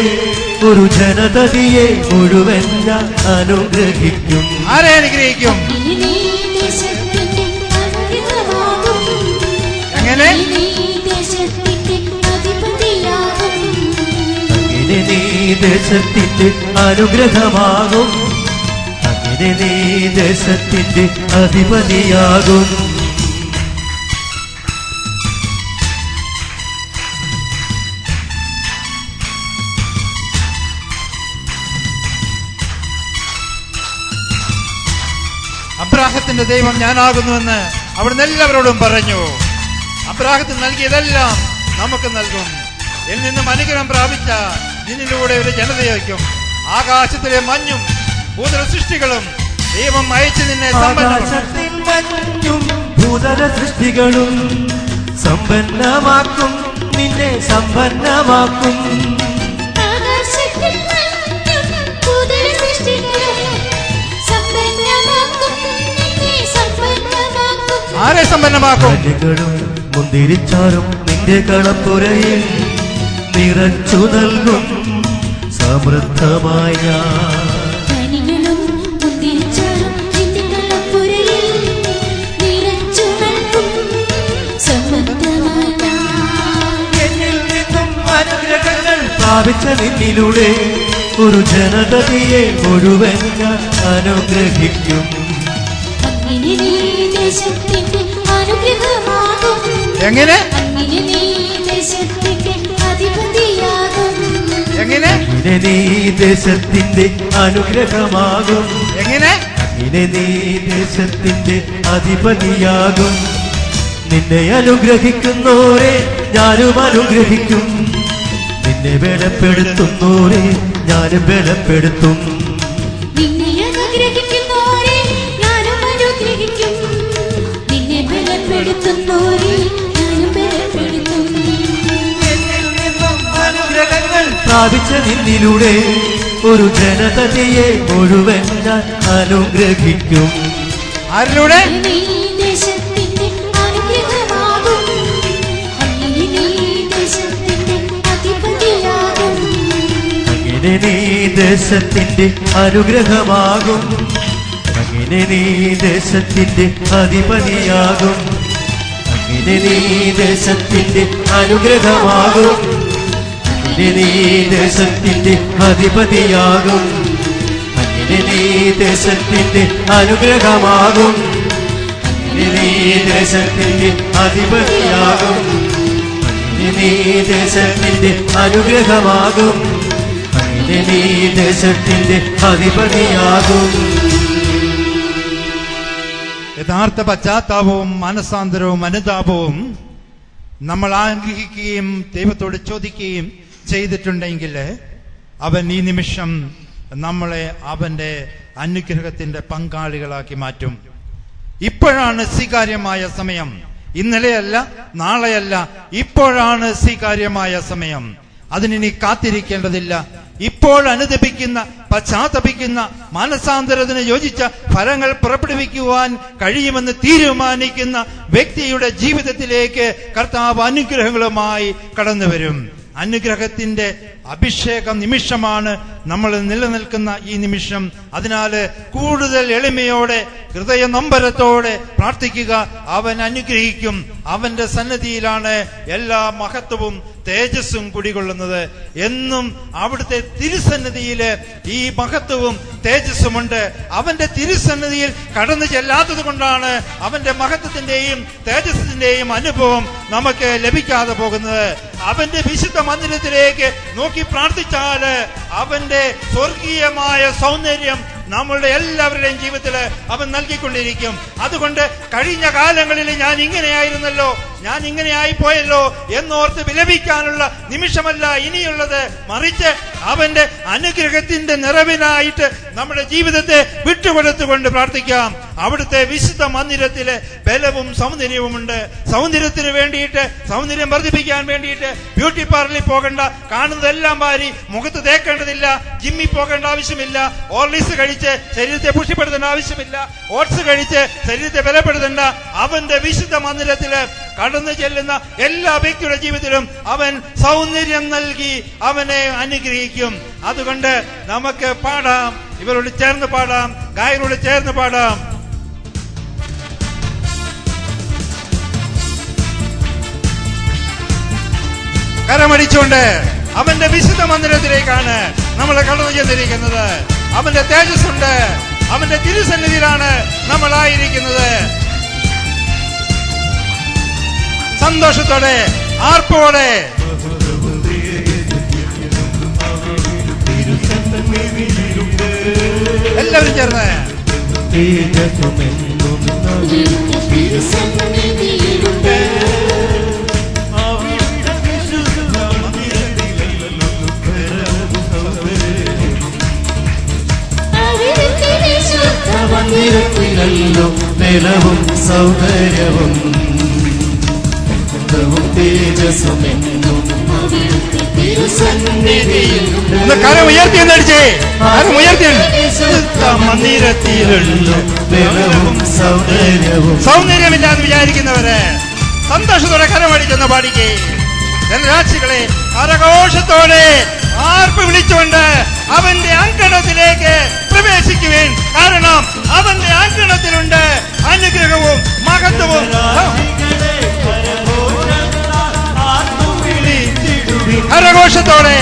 S4: ഒരു ജനതയെ മുഴുവൻ ഞാൻ അനുഗ്രഹിക്കും.
S3: ആരെ അനുഗ്രഹിക്കും? എങ്ങനെ?
S4: അങ്ങനെ നീ ദേശത്തിന്റെ അനുഗ്രഹമാകും. അങ്ങനെ നീ ദേശത്തിന്റെ അധിപതിയാകും.
S3: അബ്രാഹത്തിന്റെ ദൈവം ഞാനാകുന്നുവെന്ന് അവിടുന്ന് എല്ലാവരോടും പറഞ്ഞു. അബ്രാഹത്തിന് നൽകിയതെല്ലാം നമുക്ക് നൽകും. എന്നിൽ നിന്നും അനുഗ്രഹം പ്രാപിച്ച നിന്നിലൂടെ ഒരു ജനതയായിരിക്കും. ആകാശത്തിലെ മഞ്ഞും ഭൂതല സൃഷ്ടികളും ദൈവം അയച്ചു നിന്നെ
S4: ഭൂതല സൃഷ്ടികളും സമ്പന്നമാക്കും, നിന്നെ സമ്പന്നമാക്കും.
S3: ആരെ സമ്പന്നമാക്കും?
S4: മുന്തിരിച്ചാറും നിന്റെ കളപ്പുരയിൽ നിറച്ചു നൽകും സമൃദ്ധമായ എന്നിൽ നിന്നും അനുഗ്രഹങ്ങൾ പ്രാപിച്ച നിന്നിലൂടെ ഒരു ജനതയെ മുഴുവൻ ഞാൻ അനുഗ്രഹിക്കും.
S3: എങ്ങനെ? എങ്ങനെ?
S4: നീ ദേശത്തിന്റെ അനുഗ്രഹമാകും.
S3: എങ്ങനെ?
S4: അങ്ങനെ നീ ദേശത്തിന്റെ അധിപതിയാകും. നിന്നെ അനുഗ്രഹിക്കുന്നോരെ ഞാനും അനുഗ്രഹിക്കും, നിന്നെ ബലപ്പെടുത്തുന്നോരെ ഞാനും ബലപ്പെടുത്തും. അനുഗ്രഹങ്ങൾ പ്രാപിച്ച നിന്നിലൂടെ ഒരു ജനതയെ മുഴുവൻ ഞാൻ അനുഗ്രഹിക്കും.
S3: ആരിലൂടെ?
S4: അങ്ങനെ നീ ദേശത്തിന്റെ അനുഗ്രഹമാകും. അങ്ങനെ നീ ദേശത്തിന്റെ അധിപതിയാകും. അങ്ങനെ നീ ദേശത്തിന്റെ അനുഗ്രഹമാകും. അങ്ങനെ നീ ദേശത്തിന്റെ അധിപതിയാകും. അങ്ങനെ നീ ദേശത്തിന്റെ അനുഗ്രഹമാകും. അങ്ങനെ നീ ദേശത്തിന്റെ അധിപതിയാകും. അങ്ങനെ നീ ദേശത്തിന്റെ അനുഗ്രഹമാകും. അങ്ങനെ നീ ദേശത്തിന്റെ അധിപതിയാകും.
S3: യഥാർത്ഥ പശ്ചാത്താപവും മാനസാന്തരവും അനുതാപവും നമ്മൾ ആഗ്രഹിക്കുകയും ദൈവത്തോട് ചോദിക്കുകയും ചെയ്തിട്ടുണ്ടെങ്കിൽ അവൻ ഈ നിമിഷം നമ്മളെ അവന്റെ അനുഗ്രഹത്തിന്റെ പങ്കാളികളാക്കി മാറ്റും. ഇപ്പോഴാണ് സ്വീകാര്യമായ സമയം. ഇന്നലെയല്ല, നാളെയല്ല, ഇപ്പോഴാണ് സ്വീകാര്യമായ സമയം. അതിനി കാത്തിരിക്കേണ്ടതില്ല. ഇപ്പോൾ അനുദപിക്കുന്ന, പശ്ചാത്തപിക്കുന്ന, മാനസാന്തരത്തിന് യോജിച്ച ഫലങ്ങൾ പുറപ്പെടുവിക്കുവാൻ കഴിയുമെന്ന് തീരുമാനിക്കുന്ന വ്യക്തിയുടെ ജീവിതത്തിലേക്ക് കർത്താവ് അനുഗ്രഹങ്ങളുമായി കടന്നു വരും. അനുഗ്രഹത്തിന്റെ അഭിഷേക നിമിഷമാണ് നമ്മൾ നിലനിൽക്കുന്ന ഈ നിമിഷം. അതിനാൽ കൂടുതൽ എളിമയോടെ, ഹൃദയ നൊമ്പരത്തോടെ പ്രാർത്ഥിക്കുക. അവൻ അനുഗ്രഹിക്കും. അവന്റെ സന്നിധിയിലാണ് എല്ലാ മഹത്വവും തേജസ്സും കുടികൊള്ളുന്നത്. എന്നും അവിടുത്തെ തിരുസന്നിധിയില് ഈ മഹത്വവും തേജസ്സുമുണ്ട്. അവന്റെ തിരുസന്നിധിയിൽ കടന്നു ചെല്ലാത്തത് കൊണ്ടാണ് അവന്റെ മഹത്വത്തിന്റെയും തേജസ്സിന്റെയും അനുഭവം നമുക്ക് ലഭിക്കാതെ പോകുന്നത്. അവന്റെ വിശുദ്ധ മന്ദിരത്തിലേക്ക് നോക്കി പ്രാർത്ഥിച്ചാല് അവന്റെ സ്വർഗീയമായ സൗന്ദര്യം നമ്മളുടെ എല്ലാവരുടെയും ജീവിതത്തിൽ അവൻ നൽകിക്കൊണ്ടിരിക്കും. അതുകൊണ്ട് കഴിഞ്ഞ കാലങ്ങളിൽ ഞാൻ ഇങ്ങനെയായിരുന്നല്ലോ, ഞാൻ ഇങ്ങനെയായി പോയല്ലോ എന്നോർത്ത് വിലപിക്കാനുള്ള നിമിഷമല്ല ഇനിയുള്ളത്. മറിച്ച് അവന്റെ അനുഗ്രഹത്തിന്റെ നിറവിനായിട്ട് നമ്മുടെ ജീവിതത്തെ വിട്ടുകൊടുത്തുകൊണ്ട് പ്രാർത്ഥിക്കാം. അവിടുത്തെ വിശുദ്ധ മന്ദിരത്തില് ബലവും സൗന്ദര്യവുമുണ്ട്. സൗന്ദര്യത്തിന് വേണ്ടിയിട്ട്, സൗന്ദര്യം വർദ്ധിപ്പിക്കാൻ വേണ്ടിയിട്ട് ബ്യൂട്ടി പാർലറിൽ പോകണ്ട, കാണുന്നതെല്ലാം വാരി മുഖത്ത് തേക്കേണ്ടതില്ല, ജിമ്മിൽ പോകേണ്ട ആവശ്യമില്ല, ഓർലിസ് കഴിച്ച് ശരീരത്തെ പുഷ്ടിപ്പെടുത്തേണ്ട ആവശ്യമില്ല, ഓട്സ് കഴിച്ച് ശരീരത്തെ ബലപ്പെടുത്തേണ്ട. അവന്റെ വിശുദ്ധ മന്ദിരത്തില് കടന്നു ചെല്ലുന്ന എല്ലാ വ്യക്തിയുടെ ജീവിതത്തിലും അവൻ സൗന്ദര്യം നൽകി അവനെ അനുഗ്രഹിക്കും. അതുകൊണ്ട് നമുക്ക് പാടാം, ഇവരോട് ചേർന്ന് പാടാം, ഗായകരോട് ചേർന്ന് പാടാം. കരമടിച്ചുകൊണ്ട് അവന്റെ വിശുദ്ധ മന്ദിരത്തിലേക്കാണ് നമ്മൾ കടന്നു ചെന്നിരിക്കുന്നത്. അവന്റെ തേജസ്സുണ്ട്. അവന്റെ തിരുസന്നിധിയിലാണ് നമ്മളായിരിക്കുന്നത്. സന്തോഷത്തോടെ, ആർപ്പോടെ എല്ലാവരും ചേർന്ന്
S4: മന്ദിരത്തിലല്ലോ നിലവും സൗന്ദര്യവും തേജസ്സും
S3: കരം ഉയർത്തിയെന്നടിച്ചേ, കരം ഉയർത്തി. മന്ദിരത്തിലല്ലോ
S4: നിലവും സൗന്ദര്യവും.
S3: സൗന്ദര്യമില്ലാന്ന് വിചാരിക്കുന്നവര് സന്തോഷത്തോടെ കരമടിച്ചെന്ന് പാടിക്കേ. ജനരാശികളെ കരഘോഷത്തോടെ ആർപ്പ് വിളിച്ചുകൊണ്ട് അവന്റെ അങ്കണത്തിലേക്ക് പ്രവേശിക്കുവേൻ. കാരണം അവന്റെ അങ്കണത്തിലുണ്ട് അനുഗ്രഹവും മഹത്വവും. കരഘോഷത്തോടെ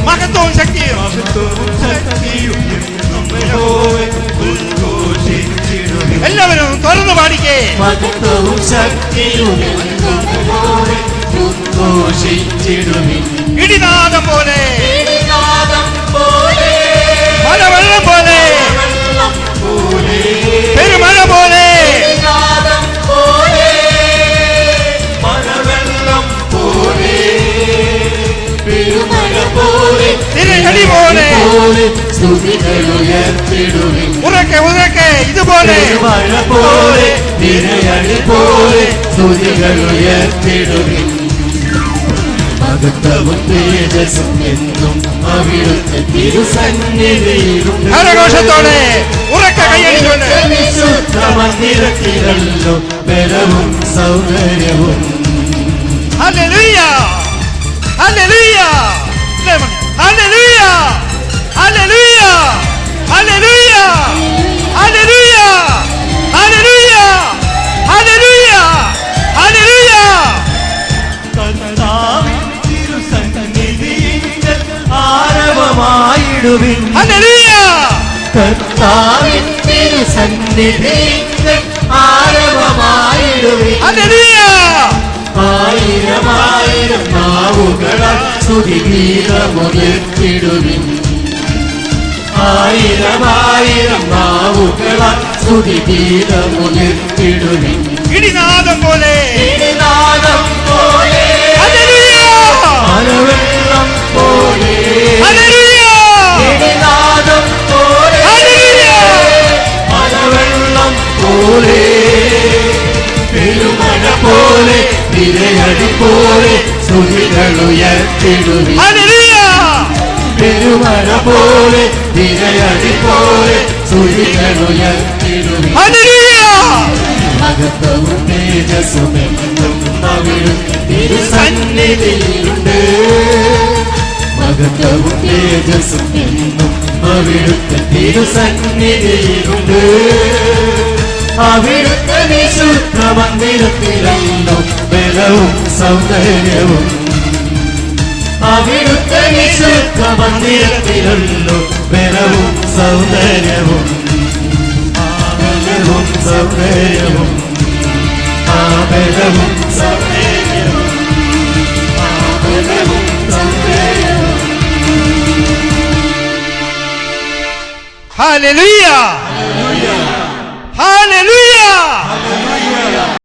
S3: മഹത്വവും ശക്തിയും എല്ലാവരും തുറന്നു പാടിക്കേ.
S4: മഹത്വവും ശക്തിയും
S3: ഇടിനാദം പോലെ, മലവെള്ളം പോലെ, പെരുമഴ പോലെ, തിരയടി പോലെ, ഉറക്കെ ഉറക്കെ ഇതുപോലെ
S4: മഴ പോലെ, തിരയടി പോലെ സ്തുതികൾ ഉയർത്തിടുവിൻ. മഹത്വവും തേജസ്സും എന്നും അവിടുത്തെ തിരുസന്നിധിയിലുണ്ട്.
S3: കരഘോഷത്തോടെ ഉറക്കെ കൈയടിച്ചുകൊണ്ട്
S4: വിശുദ്ധ മന്ദിരത്തിലല്ലോ ബലവും സൗന്ദര്യവും.
S3: Hallelujah, hallelujah, hallelujah, hallelujah, hallelujah, hallelujah, hallelujah, hallelujah, hallelujah.
S4: കർത്താവിൻ തിരുസന്നിധിയിൽ ആരവമായിടുവിൻ.
S3: ഹല്ലേലൂയ.
S4: കർത്താവിൻ തിരുസന്നിധിയിൽ ആരവമായിടുവിൻ.
S3: ഹല്ലേലൂയ.
S4: ആയിരം ആയിരം നാവുകളാൽ സ്തുതിഗീതമുയർത്തിടുവിൻ. ആയിരമായിരം നാവുകളാൽ സ്തുതിഗീതമുയർത്തിടുവിൻ.
S3: ഇടിനാദം പോലെ
S4: ഇടിനാദം പോലെ മലവെള്ളം പോലെ ഇടിനാദം പോലെ മലവെള്ളം പോലെ പെരുമഴ പോലെ തിരയടി പോലെ സ്തുതികളുയർത്തിടുവിൻ. പെരുമഴ പോലെ തിരയടി പോലെ സ്തുതികളുയർത്തിടുവിൻ. മഹത്വവും തേജസ്സുമെന്നും അവിടുത്തെ തിരുസന്നിധിയിലുണ്ട്. മഹത്വവും തേജസ്സുമെന്നും അവിടുത്തെ തിരുസന്നിധിയിലുണ്ട്. അവിടുത്തെ വിശുദ്ധ മന്ദിരത്തിലല്ലോ ബലവും സൗന്ദര്യവും. അവിടുത്തെ വിശുദ്ധ മന്ദിരത്തിലല്ലോ ബലവും സൗന്ദര്യവും. ബലവും സൗന്ദര്യവും ബലവും സൗന്ദര്യവും ബലവും സൗന്ദര്യവും.
S3: Hallelujah hallelujah.